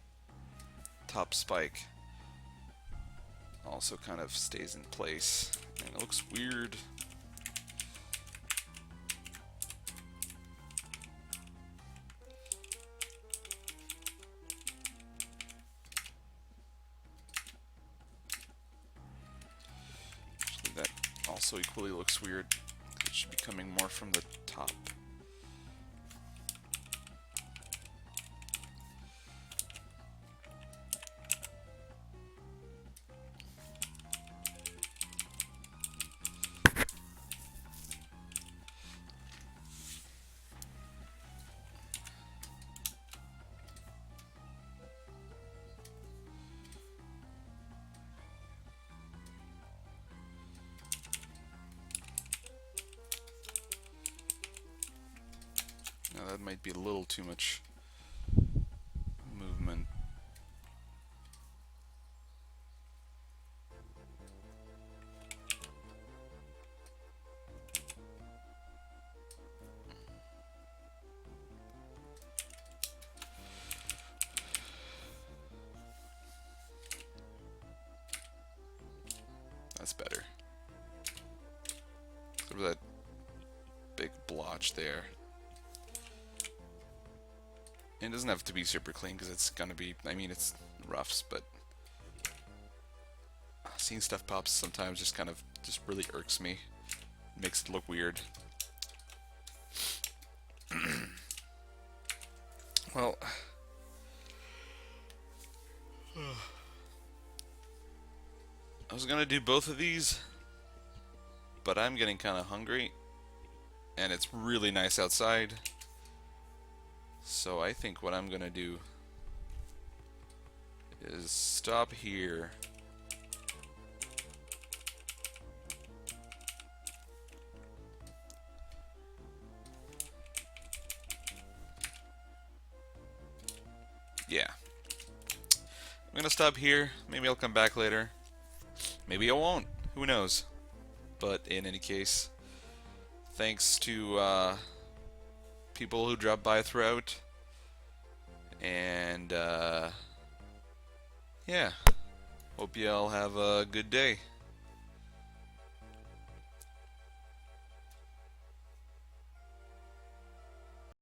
top spike also kind of stays in place and it looks weird. Actually, that also equally looks weird. It should be coming more from the top. Now that might be a little too much movement. That's better. Look at that big blotch there. It doesn't have to be super clean because it's gonna be, I mean, it's roughs, but seeing stuff pops sometimes just kind of just really irks me. It makes it look weird. Well, I was gonna do both of these, but I'm getting kind of hungry, and it's really nice outside. So I think what I'm gonna do is stop here. Yeah. I'm gonna stop here. Maybe I'll come back later. Maybe I won't. Who knows? But in any case, thanks to people who dropped by throughout. And yeah. Hope you all have a good day.